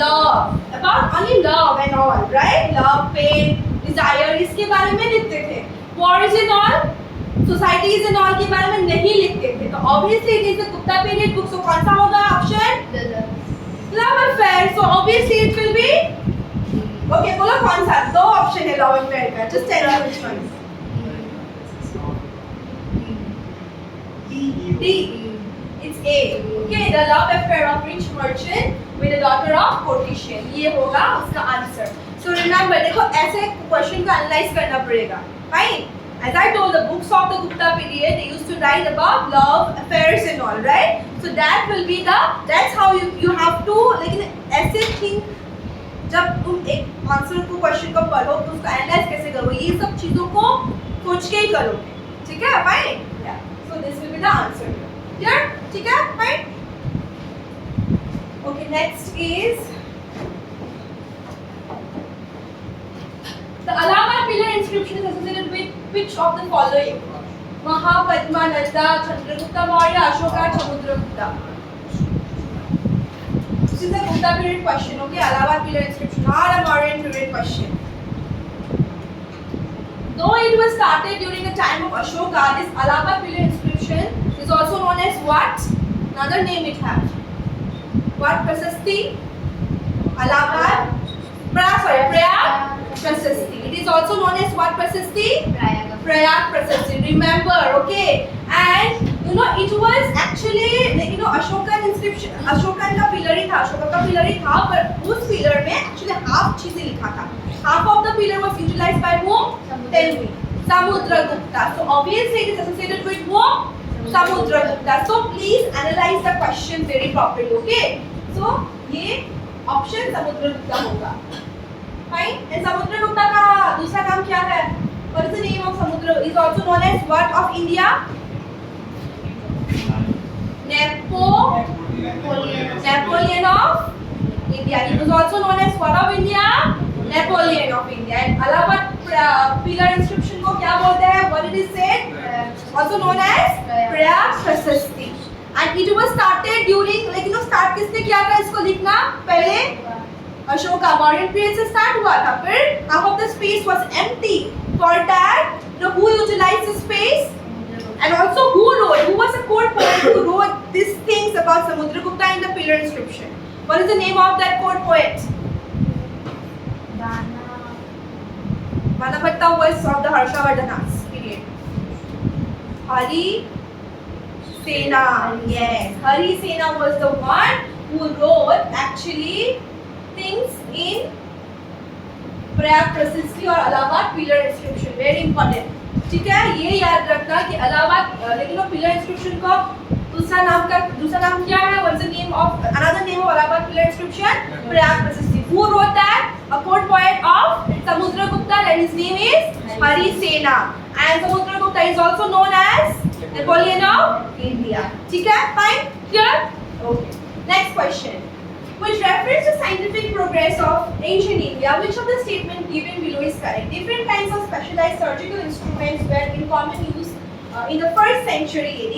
Love. About only love and all, right? Love, pain. Desire इसके बारे में लिखते थे wars and all societies and all के बारे में नहीं लिखते थे तो obviously it is the Gupta period book so कौन सा होगा option love affair so obviously it will be okay बोलो कौन सा दो ऑप्शन है लव अफेयर का just tell me which one D it's a okay the love affair of rich merchant with the daughter of कोर्टिशियन ये होगा उसका answer So remember, देखो ऐसे क्वेश्चन को एनालाइज करना पड़ेगा, right? As I told, the books of the Gupta period they used to write about love affairs and all, right? So that will be that's how you have to लेकिन ऐसे think जब तुम एक answer को question को पढ़ो तो उसको एनालाइज कैसे करोगे ये सब चीजों को सोच के ही करोगे, ठीक है? Fine? Yeah. So this will be the answer. Clear? ठीक है? Fine? Okay. Next is the Allahabad pillar inscription is associated with which of the following? Mahapadmananda, Chandragupta Maurya, Ashoka, Samudragupta. This is a Gupta period question, okay? Allahabad pillar inscription, not a Mauryan period question. Though it was started during the time of Ashoka, this Allahabad pillar inscription is also known as what? Another name it has. What Prasasti? Allahabad? Prayag Prasasti. It is also known as what Prasasti? Prayag Prasasti. Remember, okay? And you know it was actually Ashokan inscription. Ashokan का pillar ही था. Ashoka का pillar ही था, पर उस pillar में actually half चीजें लिखा था. Half of the pillar was utilized by whom? Tell me. Samudragupta. So obviously it is associated with whom? Samudragupta. So please analyze the question very properly, okay? So ये option Samudragupta होगा. Fine. And Samudragupta का दूसरा नाम क्या है? What is the name of Samudra? Is also known as what of India? Napoleon of India. He was also known as what of India? Napoleon of India. And Allahabad pillar inscription को क्या बोलते हैं? What it is said? Also known as Prayag Prasasti. And it was started during start किसने किया था इसको लिखना? पहले Ashoka Mauryan period से start हुआ था, फिर half of the space was empty. For that, who utilized the space? And also who wrote? Who was a court poet who wrote these things about Samudragupta in the pillar inscription? What is the name of that court poet? Banabhatta was of the Harshavardhanas period. Hari Sena. Yes, Hari Sena was the one who wrote actually things in Prayag Prasasti or Allahabad pillar inscription. Very important. ठीक है, ये याद रखना कि इलाहाबाद लेकिन pillar inscription का दूसरा नाम क्या है? What's the name of another name of Allahabad pillar inscription? Prayag प्रशस्ति. Who wrote that? A court poet of Samudragupta, and his name is Harisena. And Samudragupta is also known as Napoleon of India. ठीक है, fine, clear? Okay. Next question. Which refers to scientific progress of ancient India, which of the statement given below is correct? Different kinds of specialized surgical instruments were in common use in the 1st century AD.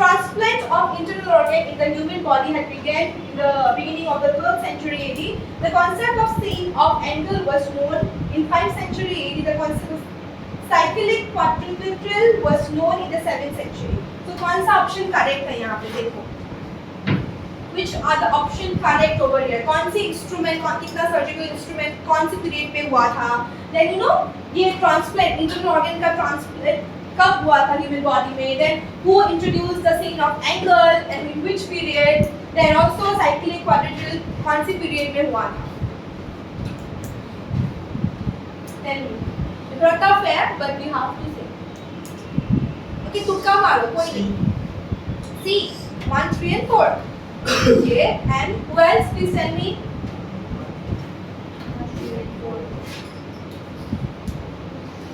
Transplant of internal organ in the human body had begun in the beginning of the 12th century AD. The concept of seeing of angle was known in 5th century AD. The concept of cyclic quadrilateral was known in the 7th century. So कौन सा option correct है यहाँ पे देखो? Which are the option correct over here? कौन सी instrument, कितना surgical instrument कौन सी period पे हुआ था? Then you know ये transplant internal organ का transplant कब हुआ था human body में? Then who introduced the scene of angle and in which period? Then also cyclic quadrilateral कौन सी period में हुआ था? Tell me. It's tough है, but we have to say. Okay, तुक्का मारो कोई नहीं. C 1, 3 and 4. Okay, and who else? Please tell me. 1, 3 and 4.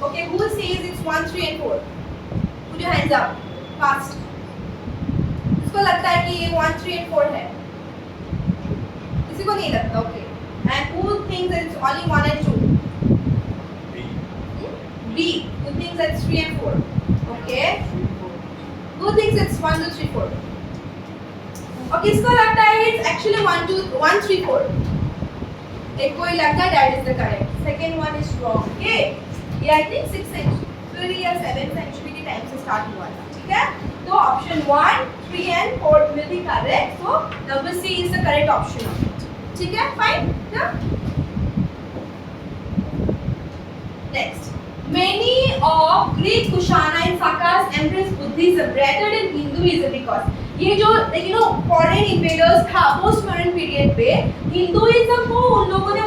Okay, who says it's 1, 3 and 4? Put your hands up. Fast. किसको लगता है कि ये 1, 3 and 4 है? किसी को नहीं लगता? Okay. And who thinks that it's only 1 and 2? B. Who thinks that it's 3 and 4? Okay. Who thinks it's 1, 2, 3, 4? और किसको लगता है it's actually 1, 2, 1, 3, 4? एक कोई लगता है that is the correct. Second one is wrong. Okay. ये I think 6th century या 7th century के टाइम से start हुआ था. ठीक है? तो option 1, 3 and 4 will be correct. So number C is the correct option. ठीक है? Fine. Yeah. Next. Many of Greek, Kushana and Sakas embraced Buddhism rather than Hinduism because ये जो फॉरेन इन्वेडर्स था पोस्ट मॉडर्न पीरियड पे Hinduism को उन लोगों ने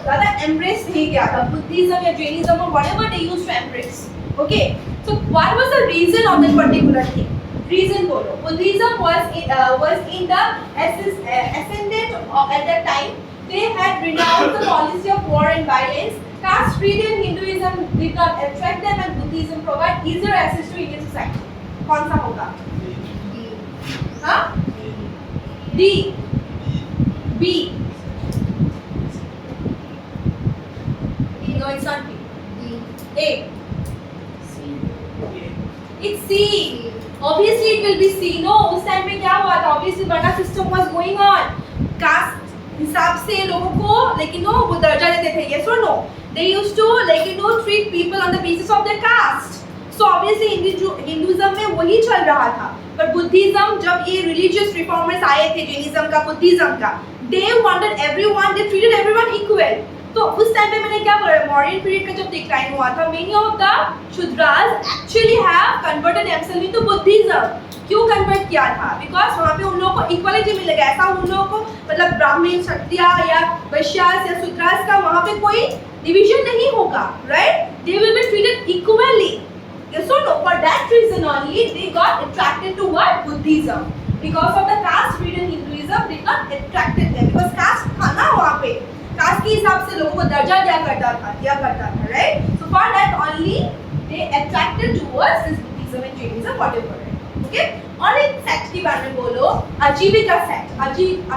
ज़्यादा एम्ब्रेस नहीं किया था. बुद्धिज्म या जैनिज्म और whatever they used to embrace. Okay, so what was the reason of that particular thing? Reason बोलो. Buddhism was in the ascendant at that time. They had renounced the policy of war and violence. Caste creed and Hinduism did not attract them, and Buddhism provide easier access to Indian society. कौन सा होगा? हाँ? D. B. No, it's not B. A. C. It's C. Obviously, it will be C. No, उस time पे क्या हुआ था? Obviously, बड़ा system was going on. Caste हिसाब से लोगों को लेकिन वो दर्जा देते थे. Yes or no? They used to treat people on the basis of their caste. So obviously Hinduism में वही चल रहा था. पर बुद्धिज्म जब ये रिलीजियस रिफॉर्मर्स आए थे जैनिज्म का बुद्धिज्म का they wanted everyone, they treated everyone equal. तो उस टाइम पे मैंने क्या बोला मॉडर्न पीरियड का जब डिक्लाइन हुआ था many of the Shudras actually have converted themselves into Buddhism. क्यों कन्वर्ट किया था? बिकॉज वहाँ पे उन लोगों को इक्वालिटी मिलेगा. ऐसा उन लोगों को मतलब ब्राह्मण क्षत्रिय या वैश्यास या शूद्रास का वहाँ पे कोई डिवीजन नहीं होगा. Right? They will be treated equally. Yes or no? For that reason only they got attracted to what? Buddhism. Because of the caste creed and Hinduism did not attracted them. Because caste था ना वहाँ पे. Cast के हिसाब से लोगों को दर्जा दिया करता था, right? So for that only they attracted towards this Buddhism and Jainism, whatever. Okay? और एक सेक्ट के बारे में बोलो. आजीविका सेक्ट.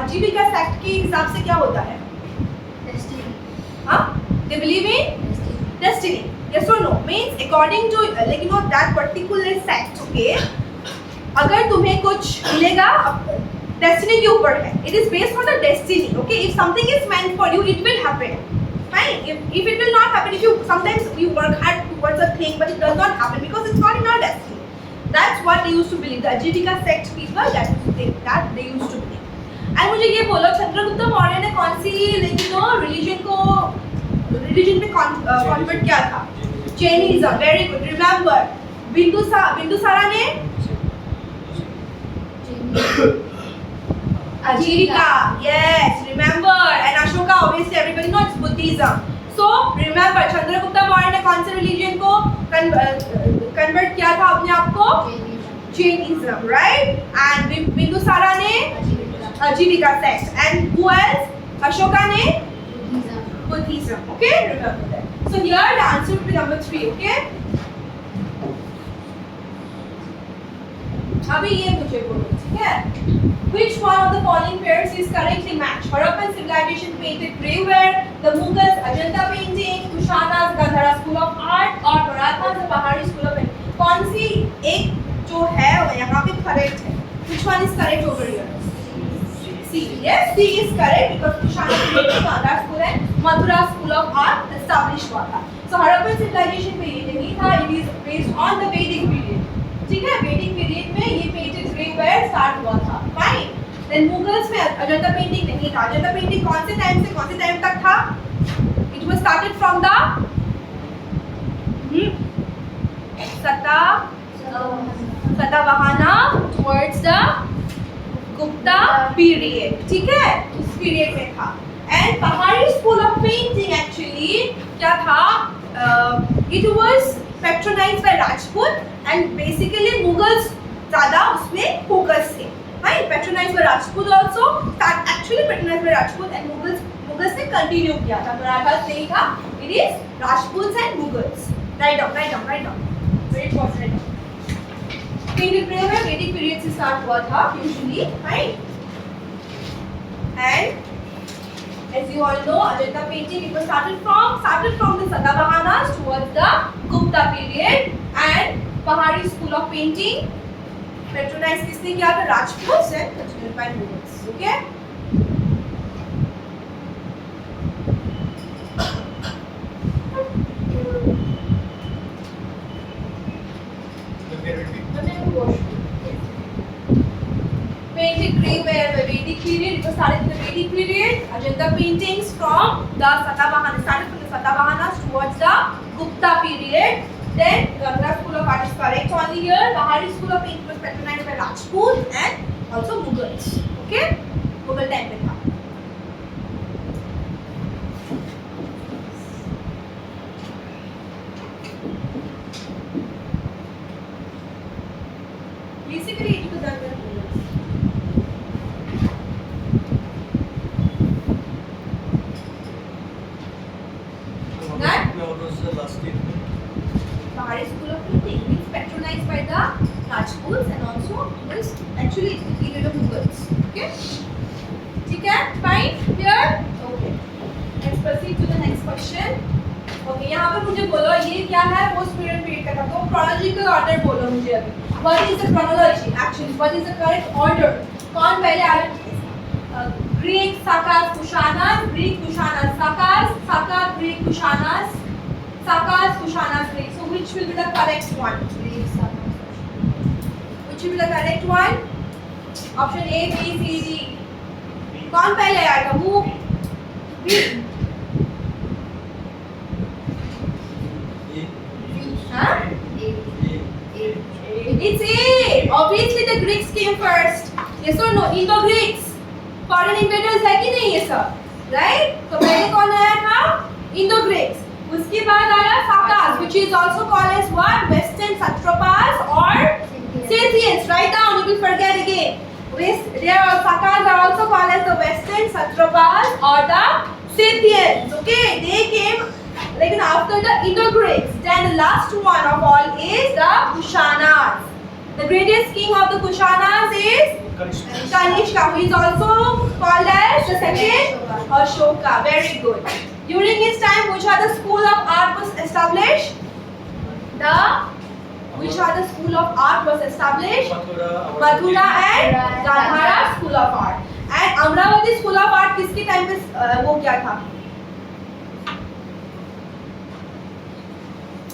आजीविका सेक्ट के हिसाब से क्या होता है? Destiny. हाँ? They believe in destiny. Yes or no? Means according to that particular sect, okay? अगर तुम्हें कुछ मिलेगा डेस्टिनी के ऊपर है. It is based on the destiny. Okay? If something is meant for you, it will happen. Fine. If it will not happen, if you sometimes you work hard towards a thing, but it does not happen because it's not in our destiny. That's what they used to believe. The Ajivika sect people that they used to believe. And मुझे ये बोलो चंद्रगुप्त मौर्य ने कौन सी religion में convert किया था? Jainism. Very good. Remember, Bindusara ने Ajivika. Yes, remember. And Ashoka, obviously everybody knows it's Buddhism. So remember, Chandragupta Maurya ने कौन से religion को कन्वर्ट किया था अपने आप को जैनिज्म, राइट? एंड बिंदुसारा ने Ajivika sect, and who else? Ashoka ने Buddhism. Okay, remember that. So here the answer will be number 3. Okay, अभी ये मुझे बोलो, ठीक है? Which one of the following pairs is correctly matched? Harappan civilization painted graveware, the Mughals Ajanta painting, Kushanas Gandhara school of art, और Marathas the Pahari school of painting. कौन सी एक जो है वो यहाँ पे correct है? Which one is correct over here? C. Yes, C is correct because Kushana painting Gandhara school and Mathura school of art established हुआ था. So Harappan civilization पे ये नहीं था. It is based on the Vedic period. ठीक है, वैदिक period में ये पेंटेड ग्रेववेयर स्टार्ट हुआ था. फाइन. देन मुगल्स में अजंता पेंटिंग नहीं था. अजंता पेंटिंग कौन से टाइम से कौन से टाइम तक था? It was started from the Satavahana towards the Gupta period. ठीक है, उस पीरियड में था. एंड पहाड़ी स्कूल ऑफ पेंटिंग एक्चुअली क्या था? It was patronised by Rajput and basically Mughals ज़्यादा उसमें focus थे. Right? Patronized by Rajput also. That actually patronized by Rajput and Mughals ने continue किया था. मराठास नहीं था. It is Rajputs and Mughals. Write down. Very important. Write down. Painted graveware Vedic period से start हुआ था usually, right? And as you all know, Ajanta painting it was started from the Satavahanas towards the Gupta period, and Pahari school of painting patronise किसने किया था? Rajput and continued by Mughals. Okay, painted graveware by Vedic period. It was started in the Vedic period. Ajanta paintings from the Satavahanas, started from the Satavahanas towards the Gupta period. Then Gandhara school of art is correct only here. Pahari school of painting was patronized by Rajput and also Mughals. Okay, Mughal time पे था. Basically, it was done by Mughals. That what was the last statement? Pahari school of painting is patronized by the Rajputs and also was actually the period of Mughals. Okay, ठीक है, fine here. Okay, let's proceed to the next question. Okay, यहाँ पे मुझे बोलो ये क्या है? Post period period का था. तो chronological order बोलो मुझे अभी. What is the chronology? Actually, what is the correct order? कौन पहले आया? Greek Sakas Kushanas, Greek Kushanas Sakas, Sakas Greek Kushanas, Sakas Kushanas Greek. So which will be the correct one? Which will be the correct one? Option A, B, C, D. कौन पहले आएगा? Who? B. Huh? It's A. Obviously the Greeks came first. Yes or no? Indo-Greeks. Foreign invaders है कि नहीं ये सब? Right? तो पहले कौन आया था? Indo-Greeks. उसके बाद आया Sakas, which is also called as what? Western satrapas or Scythians. Write down, you will forget again. Sakas are also called as the Western satrapas or the Scythians. Okay, they came like after the Indo-Greeks. Then the last one of all is the Kushanas. The greatest king of the Kushanas is Kanishka, who is also called as the second Ashoka. Very good. During his time, which other school of art was established? Which other school of art was established? Mathura and Gandhara school of art. And Amravati school of art किसके time पे वो क्या था?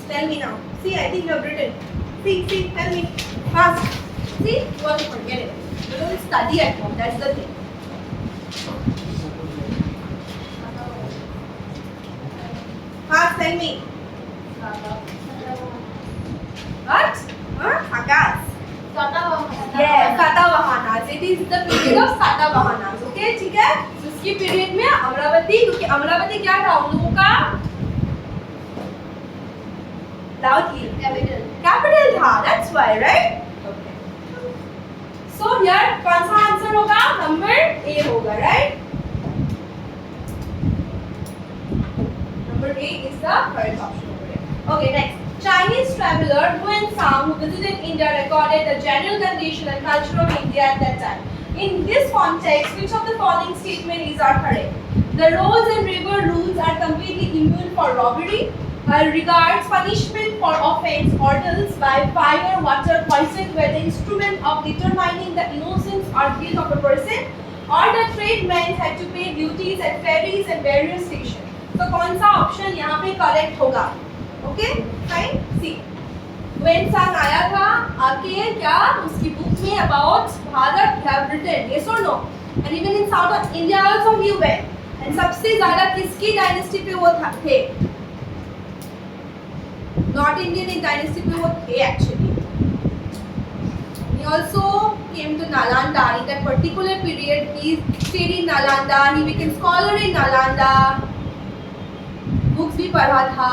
Tell me now. See, I think you have written. See, tell me. Fast. See, you want to forget it. You don't study at home. That's the thing. Fast, tell me. What? Sakas. Yes, Satavahanas. It is the period of Satavahanas. Okay, ठीक है? उसकी period में अमरावती, क्योंकि अमरावती क्या था? उन लोगों का Loudly. Capital. Capital था, that's why, right? Okay. So here कौन सा आंसर होगा? Number A होगा, right? Number A is the correct option over here. Okay, next. Chinese traveler Huansang, who visited India, recorded the general condition and culture of India at that time. In this context, which of the following statements are correct? The roads and river routes are completely immune for robbery. Regards punishment for offence ordeals by fire, water, poison were the instrument of determining the innocence or guilt of a person, or the tradesmen had to pay duties at ferries and various stations. So कौन सा option यहाँ पे correct होगा? Okay, fine. See, Huansang आया था, आके क्या उसकी book में about Bharat have written, yes or no? And even in south of India also he went. And सबसे ज़्यादा किसकी dynasty पे वो थे? Not Indian dynasty पे वो थे actually. He also came to Nalanda in that particular period. He stayed in Nalanda. He became scholar in Nalanda. Books भी पढ़ा था.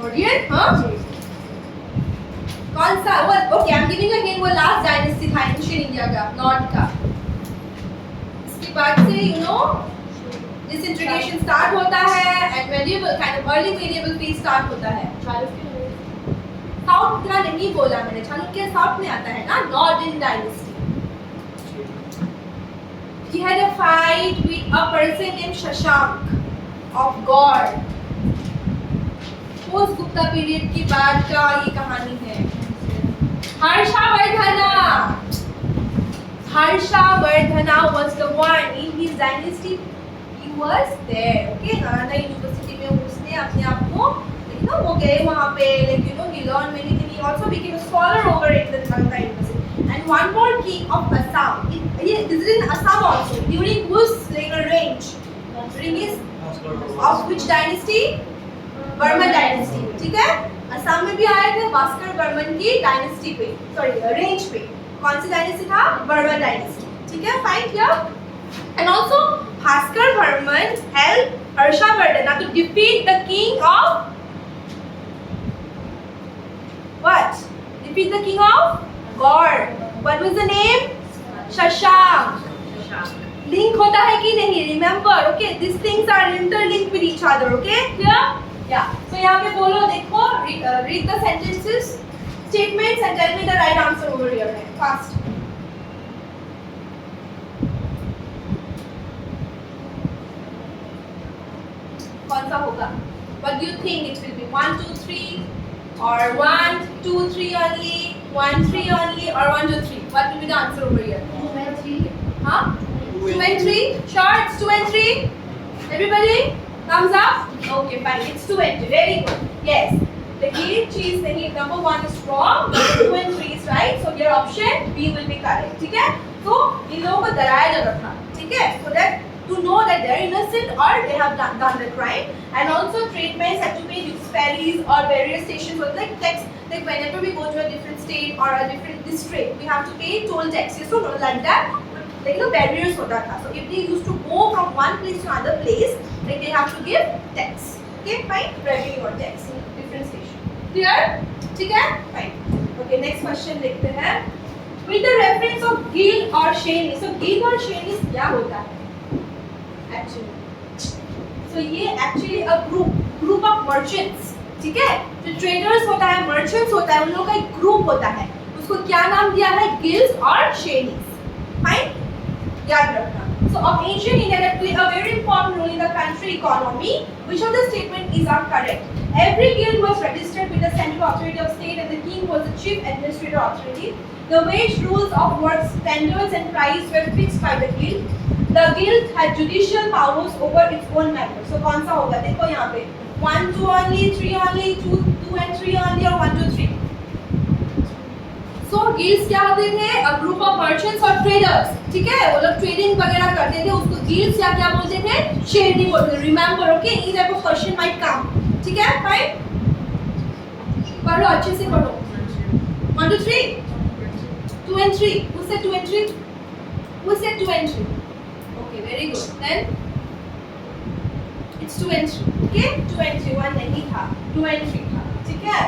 Mauryan, हाँ? कौन सा? वो okay, I'm giving you again वो last dynasty था ancient India का, not का. इसके बाद से you know this integration start होता है and medieval kind of early medieval phase start होता है. साउथ का नहीं बोला मैंने, चालुक्य साउथ में आता है ना, northern dynasty. He had a fight with a person named Shashank of God. Post Gupta period की बाद का ये कहानी है. Harshavardhana was the one in his dynasty. He was there. Okay, Nalanda University में उसने अपने आप को you know वो गए वहाँ पे, like you know he learned many things. He also became a scholar over at the Nalanda University. And one more king of Assam. He visited in Assam also during whose like a range. During his of which dynasty? Burman dynasty. ठीक है? असम में भी आए थे भास्कर बर्मन की dynasty पे, sorry range पे. कौन सी डायनेस्टी था? बर्मन डायनेस्टी. ठीक है, fine clear. And also Bhaskar Varman helped Harshavardhana to defeat the king of what? Defeat the king of Gaur. What was the name? Shashank. Link होता है कि नहीं? Remember, okay? These things are interlinked with each other. Okay? Clear? Yeah. So यहाँ पे बोलो, देखो, read the sentences, statements, and tell me the right answer over here. Fast. कौन सा होगा? What do you think it will be? 1, 2, 3, or 1, 2, 3 only, 1, 3 only, or 1, 2, 3? What will be the answer over here? 2 and 3. Huh? 2 and 3? Sure, it's 2 and 3. Everybody, thumbs up. Okay, fine. It's 2 and 3. Very good. Yes. The key cheese thing, number 1 is wrong, number 2 and 3 is right. So your option B will be correct. ठीक है? तो इन लोगों को डराया जाता था. ठीक है? So that to know that they're innocent or they have done the crime. And also tradesmen had to pay dues, ferries or various stations. So like tax, like whenever we go to a different state or a different district, we have to pay toll taxes. So like that, like the barriers होता था. So if they used to go from one place to another place, like they have to give tax. Okay, fine. Revenue or tax in different station. Clear? ठीक है? Fine. Okay, next question देखते हैं. With the reference of guild or sheni. So guild or sheni क्या होता है? Actually, so ये actually a group of merchants, ठीक है? जो traders होता है, merchants होता है, उन लोगों का एक group होता है. उसको क्या नाम दिया है? Guilds or shenies. Fine? याद रखना. So of ancient India that play a very important role in the country economy. Which of the statement is not correct? Every guild was registered with the central authority of state, and the king was the chief administrative authority. The wage rules of work standards and price were fixed by the guild. The guild had judicial powers over its own members. So कौन सा होगा? देखो यहाँ पे 1, 2 only, 3 only, 2 and 3 only, or 1, 2, 3. So guilds क्या होते थे? A group of merchants or traders. ठीक है? वो लोग trading वगैरह करते थे. उसको guilds या क्या बोलते थे? Sheni बोलते थे. Remember, okay? Any type of question might come. ठीक है? Fine? पढ़ो अच्छे से पढ़ो. 1, 2, 3. 2 and 3. Who said 2 and 3? Who said 2 and 3? Okay, very good. Then It's 2 and 3. Okay, 2 and 3. 1 नहीं था, 2 and 3 था. ठीक है?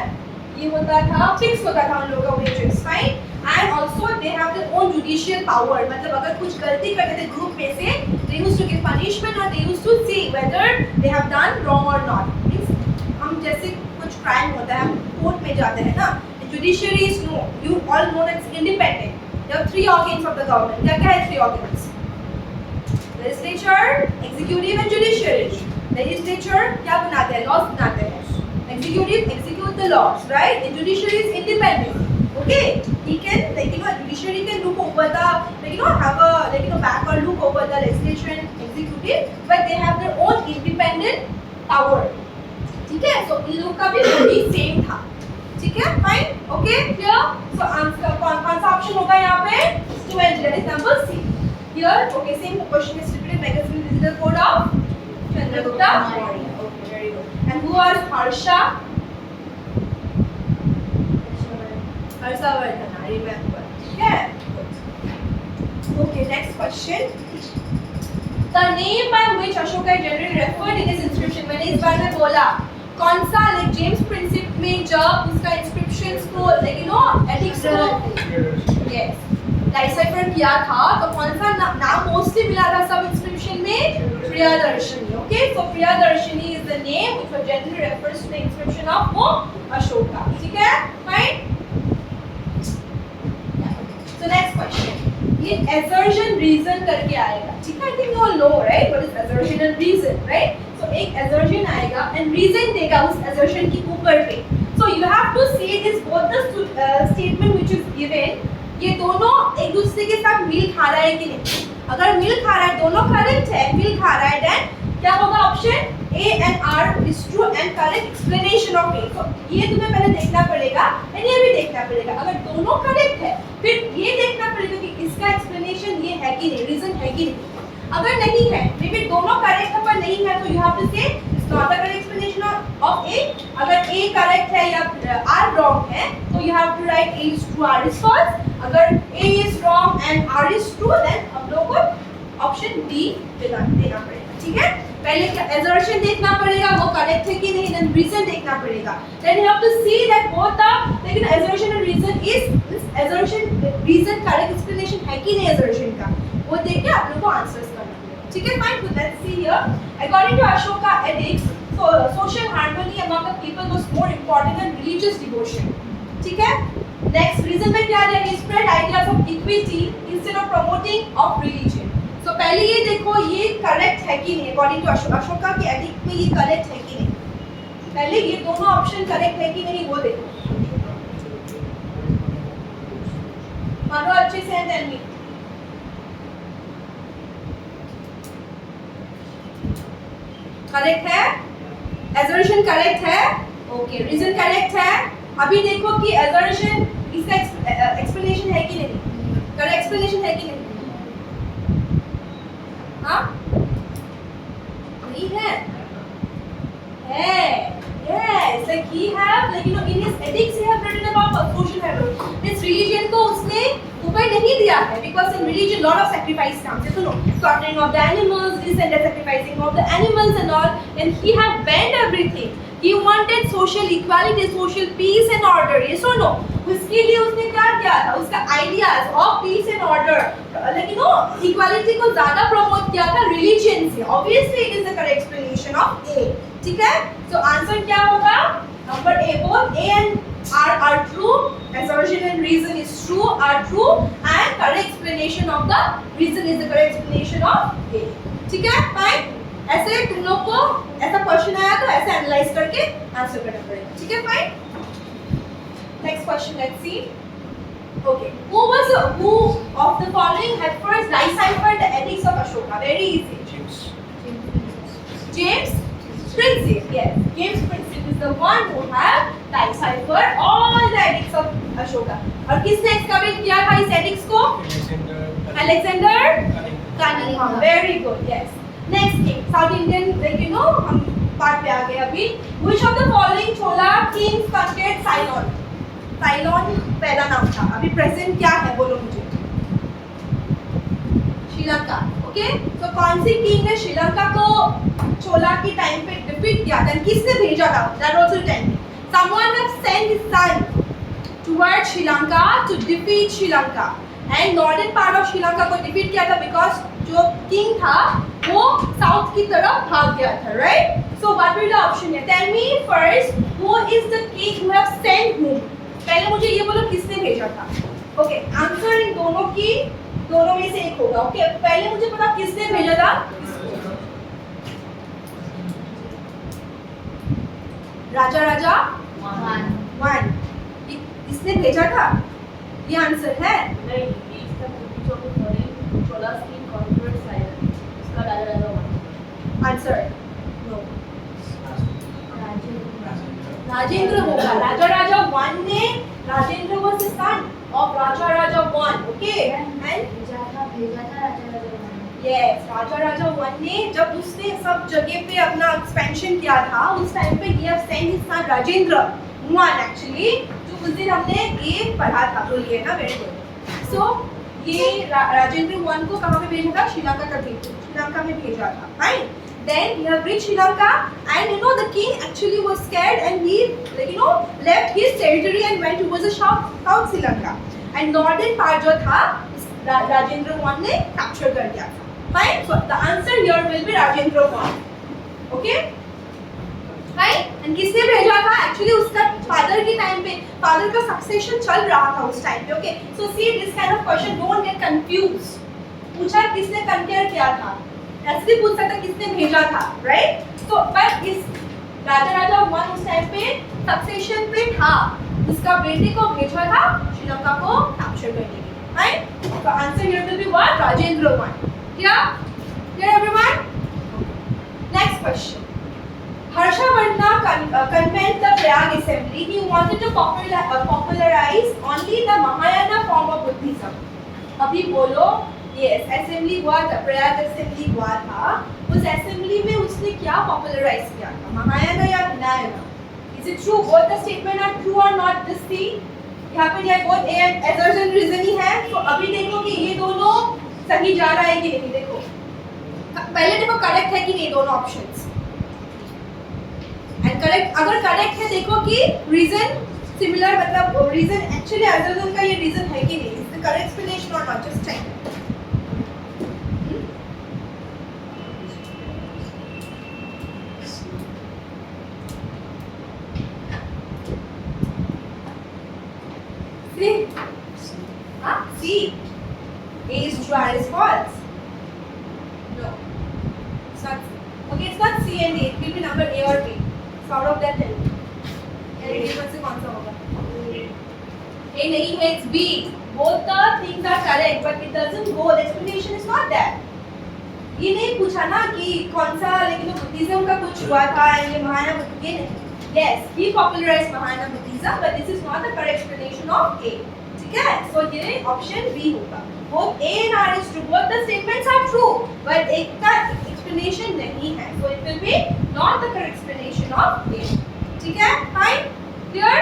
ये होता था, फिक्स होता था उन लोगों का wages, fine. And also they have their own judicial power. मतलब अगर कुछ गलती करते थे ग्रुप में से, they used to give punishment or they used to see whether they have done wrong or not. Means हम जैसे कुछ crime होता है, हम कोर्ट में जाते हैं ना. The judiciary is no. You all know that it's independent. There are 3 organs of the government. क्या क्या है 3 organs? Legislature, executive and judiciary. Legislature क्या बनाते हैं? Laws बनाते हैं. Executive execute the laws, right? The judiciary is independent. Okay, he can judiciary can look over the have a back or look over the legislature and executive, but they have their own independent power. ठीक है? So इन लोग का भी body same था. ठीक है? Fine. Okay, clear? So answer कौन सा option होगा यहाँ पे? 2 and 3. That is number C. Here, okay, same question is repeated. Magazine visitor code of Chandragupta Maurya. Okay, very good. And who are Harsha? Harshavardhan, I remember. Yeah. Okay, next question. The name by which Ashoka is generally referred in his inscription. मैंने इस बार में बोला कौन सा like James Princip में जब उसका inscription scroll ethics scroll yes decipher किया था तो कौन सा नाम मोस्टली मिला था सब inscription में Priyadarshini. Okay, so Priyadarshini is the name which was generally refers to the inscription of वो Ashoka. ठीक है? Fine. So next question. ये assertion reason करके आएगा. ठीक है? I think you all know, right? What is assertion and reason, right? So एक assertion आएगा and reason देगा उस assertion के ऊपर पे. So you have to see this both the statement which is given. ये दोनों एक दूसरे के साथ मिल खा रहा है कि नहीं? अगर मिल खा रहा है, दोनों करेक्ट है, मिल खा रहा है, then क्या होगा option? A and R is true and correct explanation of A. तो ये तुम्हें पहले देखना पड़ेगा and ये भी देखना पड़ेगा. अगर दोनों करेक्ट है, फिर ये देखना पड़ेगा कि इसका explanation ये है कि नहीं, reason है कि नहीं. अगर नहीं है, maybe दोनों करेक्ट है पर नहीं है, तो you have to say it's not the correct explanation of A. अगर A करेक्ट है या R wrong है, तो you have to write A is true, R is false. अगर A is wrong and R is true, then हम लोग को option D देना पड़ेगा. ठीक है? पहले assertion देखना पड़ेगा वो करेक्ट है कि नहीं, then reason देखना पड़ेगा. Then you have to see that both the लेकिन assertion and reason is assertion reason correct explanation है कि नहीं assertion का, वो देख के आप लोग को आंसर्स करना पड़ेगा. ठीक है? Fine. So let's see here. According to Ashoka ethics, so social harmony among the people was more important than religious devotion. ठीक है? Next reason में क्या है? He spread ideas of equity instead of promoting of religion. तो पहले ये देखो ये करेक्ट है कि नहीं अकॉर्डिंग टू अशोका की एथिक में ये करेक्ट है कि नहीं. पहले ये दोनों ऑप्शन करेक्ट है कि नहीं वो देखो. मानो अच्छे से टेल मी. करेक्ट है? असर्शन करेक्ट है? ओके. रीजन करेक्ट है? अभी देखो कि असर्शन इसका एक्सप्लेनेशन है कि नहीं, करेक्ट एक्सप्लेनेशन है कि नहीं. हाँ नहीं है yes like he have like in his ethics he have written about social harmony. This religion को उसने ऊपर नहीं दिया है because in religion lot of sacrifice comes. You know, slaughtering of the animals, this and that, sacrificing of the animals and all, and he have banned everything. He wanted social equality, social peace and order. Yes or no? उसके लिए उसने क्या किया था? उसका ideas of peace and order, like equality को ज़्यादा promote किया था religion से. Obviously, it is the correct explanation of A. ठीक है? So answer क्या होगा? Number A. Both A and R are true. Assertion and reason is true, are true, and correct explanation of the reason is the correct explanation of A. ठीक है? Fine. ऐसे तुम लोग को ऐसा क्वेश्चन आया तो ऐसे एनालाइज करके आंसर करना पड़ेगा. ठीक है? Fine. Next question, let's see. Okay, who of the following had first deciphered the ethics of Ashoka? Very easy. James Princip. Yes, James Princip is the one who have deciphered all the ethics of Ashoka. और किसने excavate किया था इस ethics को? Alexander Cunningham. Very good. Yes. Next king, South Indian, like हम part पे आ गए अभी. Which of the following Chola kings conquered Ceylon? साइलोन पहला नाम था, अभी प्रेजेंट क्या है बोलो मुझे. श्रीलंका. ओके, तो कौन सी किंग ने श्रीलंका को छोला चोला के टाइम पे डिफीट किया था, किसने भेजा था, that was the time someone have sent his son towards Sri Lanka to defeat Sri Lanka and northern part of Sri Lanka को defeat किया था because जो king था वो south की तरफ भाग गया था, right? So what will the option है? Tell me first who is the king who have sent whom? पहले मुझे ये बोलो किसने भेजा था? Okay, आंसर इन दोनों में से एक होगा. Okay, पहले मुझे पता किसने भेजा था? राजा वन इसने भेजा था, ये आंसर है. नहीं, इसका पूछो कि foreign Cholas king conquest silent, इसका राजा वन. आंसर नो, राजेंद्र होगा. राजा वन ने, Rajendra was the son of Raja one. Okay, and भेजा था राजा वन. यस, राजा वन ने जब उसने सब जगह पे अपना एक्सपेंशन किया था उस टाइम पे he have sent his son Rajendra one actually, जो उस दिन हमने ये पढ़ा था, बोलिए ना, वेरी गुड. सो ये राजेंद्र वन को कहाँ पे भेजा था? श्रीलंका का भेजा, श्रीलंका में भेजा था, right? Then he have reached Sri Lanka and you know the king actually was scared and he left his territory and went towards the south Sri Lanka and northern part जो था राजेंद्र वन ने capture कर दिया था. Fine, so the answer here will be Rajendra one. Okay? Right? And किसने भेजा था? Actually उसका father के टाइम पे, father का succession चल रहा था उस टाइम पे. Okay? So see this kind of question, don't get confused. पूछा किसने कंपेयर किया था, ऐसे पूछ सकता किसने भेजा था, right? So but इस राजा वन उस टाइम पे सक्सेशन पे था, उसका बेटे को भेजा था श्रीलंका को कैप्चर करने के लिए, right? So answer here will be what? Rajendra one. Clear everyone? Next question. Harshavardhana convened the Prayag assembly. He wanted to popularize only the Mahayana form of Buddhism. अभी बोलो, yes, assembly हुआ था, Prayag assembly हुआ था. उस assembly में उसने क्या popularize किया था, महायाना या Hinayana? Is it true? Both the statement are true or not? This see, यहाँ पे ये both A and assertion reason ही है. तो अभी देखो कि ये दोनों सही जा रहा है कि नहीं. देखो पहले देखो करेक्ट है कि नहीं दोनों ऑप्शंस, एंड करेक्ट, अगर करेक्ट है देखो कि रीजन सिमिलर, मतलब रीजन एक्चुअली असर्शन का ये रीजन है कि नहीं, इज द करेक्ट एक्सप्लेनेशन और not, just check. C. A is true, R is false. No, it's not C. Okay, it's not C and A. It will be number A or B. So out of that, tell me. में से कौन सा होगा? A नहीं है, it's B. Both the things are correct, but it doesn't go. The explanation is not that. ये नहीं पूछा ना कि कौन सा, लेकिन बुद्धिज्म का कुछ हुआ था ये महायाना बुद्ध, ये नहीं. Yes, he popularized Mahayana Buddhism, but this is not the correct explanation of A. ठीक है? So ये option B होगा. Both A and R is true. Both the statements are true, but एक का explanation नहीं है. So it will be not the correct explanation of A. ठीक है? Fine? Clear?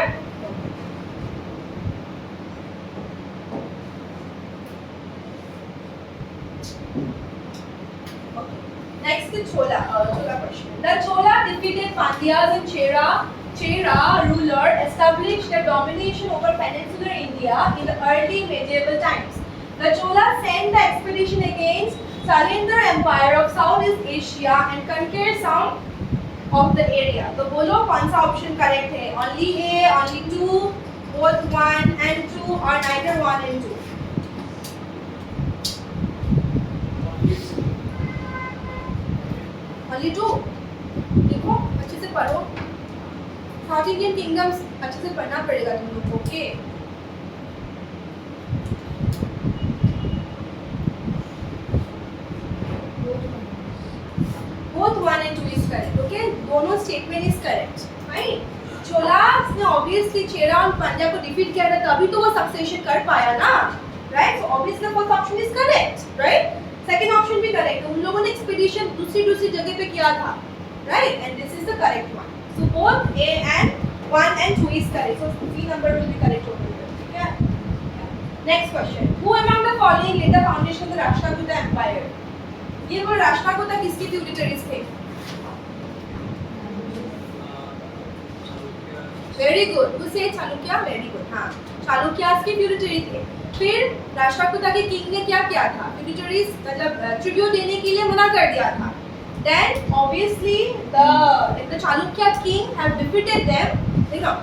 Next is Chola question. The Chola defeated Pandyas and Chera ruler established their domination over peninsular India in the early medieval times. The Chola sent the expedition against Sailendra Empire of Southeast Asia and conquered some of the area. तो बोलो कौन सा option correct है? Only A, only 2, both 1 and 2, or neither 1 and 2? Only 2. देखो अच्छे से पढ़ो. South Indian kingdoms अच्छे से पढ़ना पड़ेगा तुम लोग को. Okay, both 1 and 2 is correct. Okay, दोनों statement is correct. Fine. Cholas ने obviously चेरा और पंड्या को defeat किया था, तभी तो वो succession कर पाया ना, right? So obviously first option is correct, right? Second option भी correct. उन लोगों ने expedition दूसरी जगह पे किया था, right? And this is the correct one. So both A and 1 and 2 is correct. So C number will be correct over here. ठीक है? Next question. Who among the following laid the foundation of the Rashtrakuta Empire? ये वो राष्ट्रकूटा किसके tributaries थे? Very good, उसे Chalukya, very good. हाँ, चालुक्यास के tributary थे। फिर राष्ट्रकूटा के किंग ने क्या किया था? ट्रिब्यूटरीज मतलब ट्रिब्यूट देने के लिए मना कर दिया था। Then obviously the Chalukya king have defeated them, you know,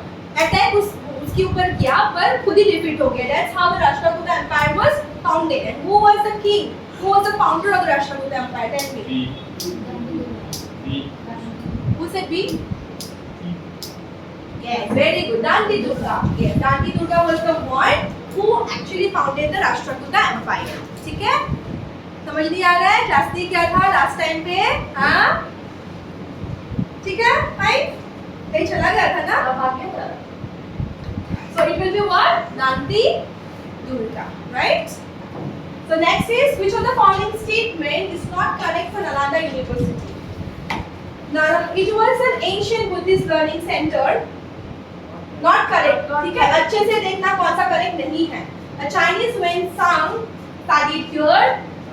attack उसके ऊपर किया पर खुद ही defeat हो गया। That's how the Rashtrakuta Empire was founded. And who was the king? Who was the founder of the Rashtrakuta Empire? Tell me. Who said B? Yes, very good. Danti Durga. Yes, Danti Durga was the one who actually founded the Rashtrakuta Empire. ठीक है? समझ नहीं आ रहा है? Class three क्या था last time पे? हाँ? ठीक है? फाइन? कहीं चला गया था ना? अब आ गया था। So it will be what? Danti Durga, right? So next is which of the following statement is not correct for Nalanda University? It was an ancient Buddhist learning center. Not correct. ठीक है? अच्छे से देखना कौन सा correct नहीं है. A Chinese Wensang studied here.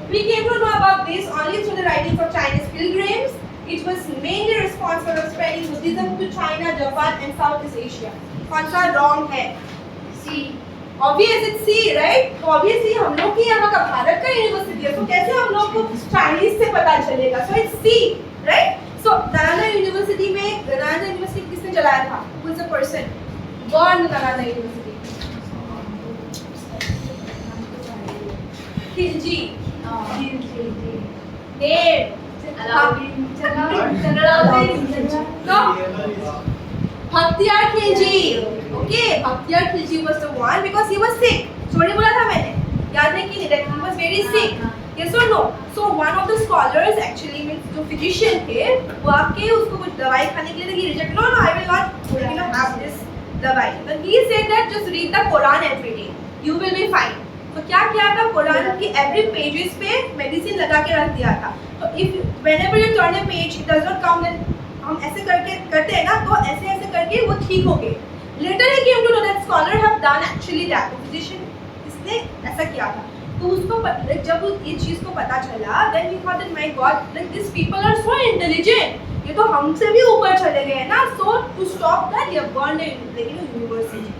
We came to know about this only through the writings of Chinese pilgrims. It was mainly responsible for spreading Buddhism to China, Japan and Southeast Asia. कौन सा wrong है? C. Obvious it's C, right? तो obviously हम लोग की यहाँ का भारत का यूनिवर्सिटी है, तो कैसे हम लोग को चाइनीज से पता चलेगा? So it's C, right? So Nalanda University में Nalanda University किसने चलाया था? Who is the person born in Nalanda University? Khilji. Name. No. Bhaktiyar Khilji. Okay, Bhaktiyar Khilji was the one because he was sick. Sorry बोला था मैंने. याद है कि नहीं? That he was very sick. Yes or no? So one of the scholars actually means जो physician थे, वो आके उसको कुछ दवाई खाने के लिए he rejected. No, I will not have this दवाई. But he said that just read the Quran every day. You will be fine. तो क्या किया था? कुरान की एवरी पेजेस पे मेडिसिन लगा के रख दिया था। तो if whenever you turn a page it does not come, then हम ऐसे करके करते हैं ना, तो ऐसे ऐसे करके वो ठीक हो गए। Later he came to know that scholar have done actually that physician, इसने ऐसा किया था। तो उसको जब ये चीज को पता चला, then he thought that my god, like this people are so intelligent, ये तो हमसे भी ऊपर चले गए ना। So to stop that he burn university.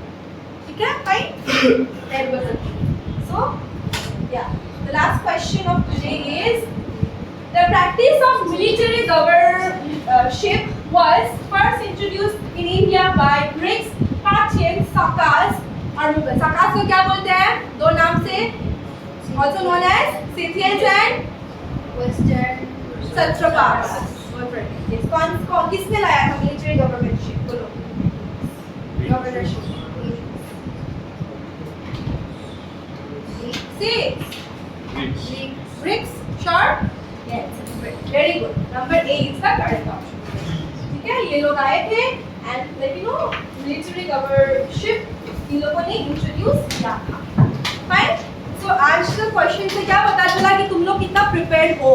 ठीक है, fine, that was it. So, yeah, the last question of today is the practice of military governorship was first introduced in India by Greeks, Parthians, Sakas और Mughals. Sakas को क्या बोलते हैं? दो नाम से, also known as Scythians and Western Satrapas. कौन किसने लाया था military governorship? बोलो. Governorship. Six. Bricks. Sure? Yes. Very good. Number A is the correct option. ठीक है? ये लोग आए थे and like you know military governorship इन लोगों ने introduce किया था. Fine? So आज के क्वेश्चन से क्या पता चला कि तुम लोग कितना prepared हो,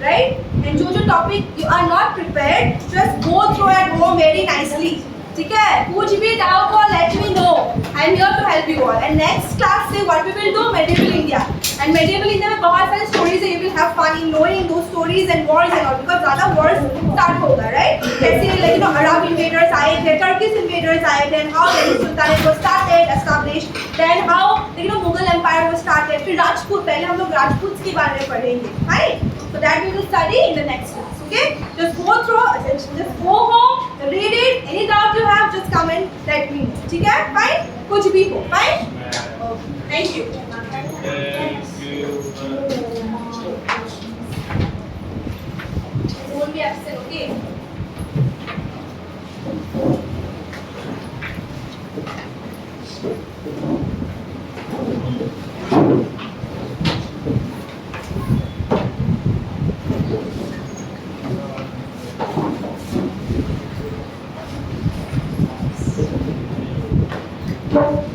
right? And जो topic you are not prepared, just go through at home very nicely. ठीक है? कुछ भी डाउट हो let me know. I am here to help you all. And next class से what we will do medieval India. And medieval India में बहुत सारे stories है. You will have fun in knowing those stories and wars and all because ज़्यादा wars start होगा, right? कैसे like you know Arab invaders आए थे, Turkish invaders आए थे, and how Delhi Sultanate was started, established. Then how you know Mughal Empire was started. फिर राजपूत, पहले हम लोग राजपूत के बारे में पढ़ेंगे, right? So that we will study in the next class. Okay? Just go through, just go home, read it. Any doubt you have, just come and let me know. ठीक है? Fine? कुछ भी हो, fine? Okay. Thank you. Won't be absent, okay? Thank you.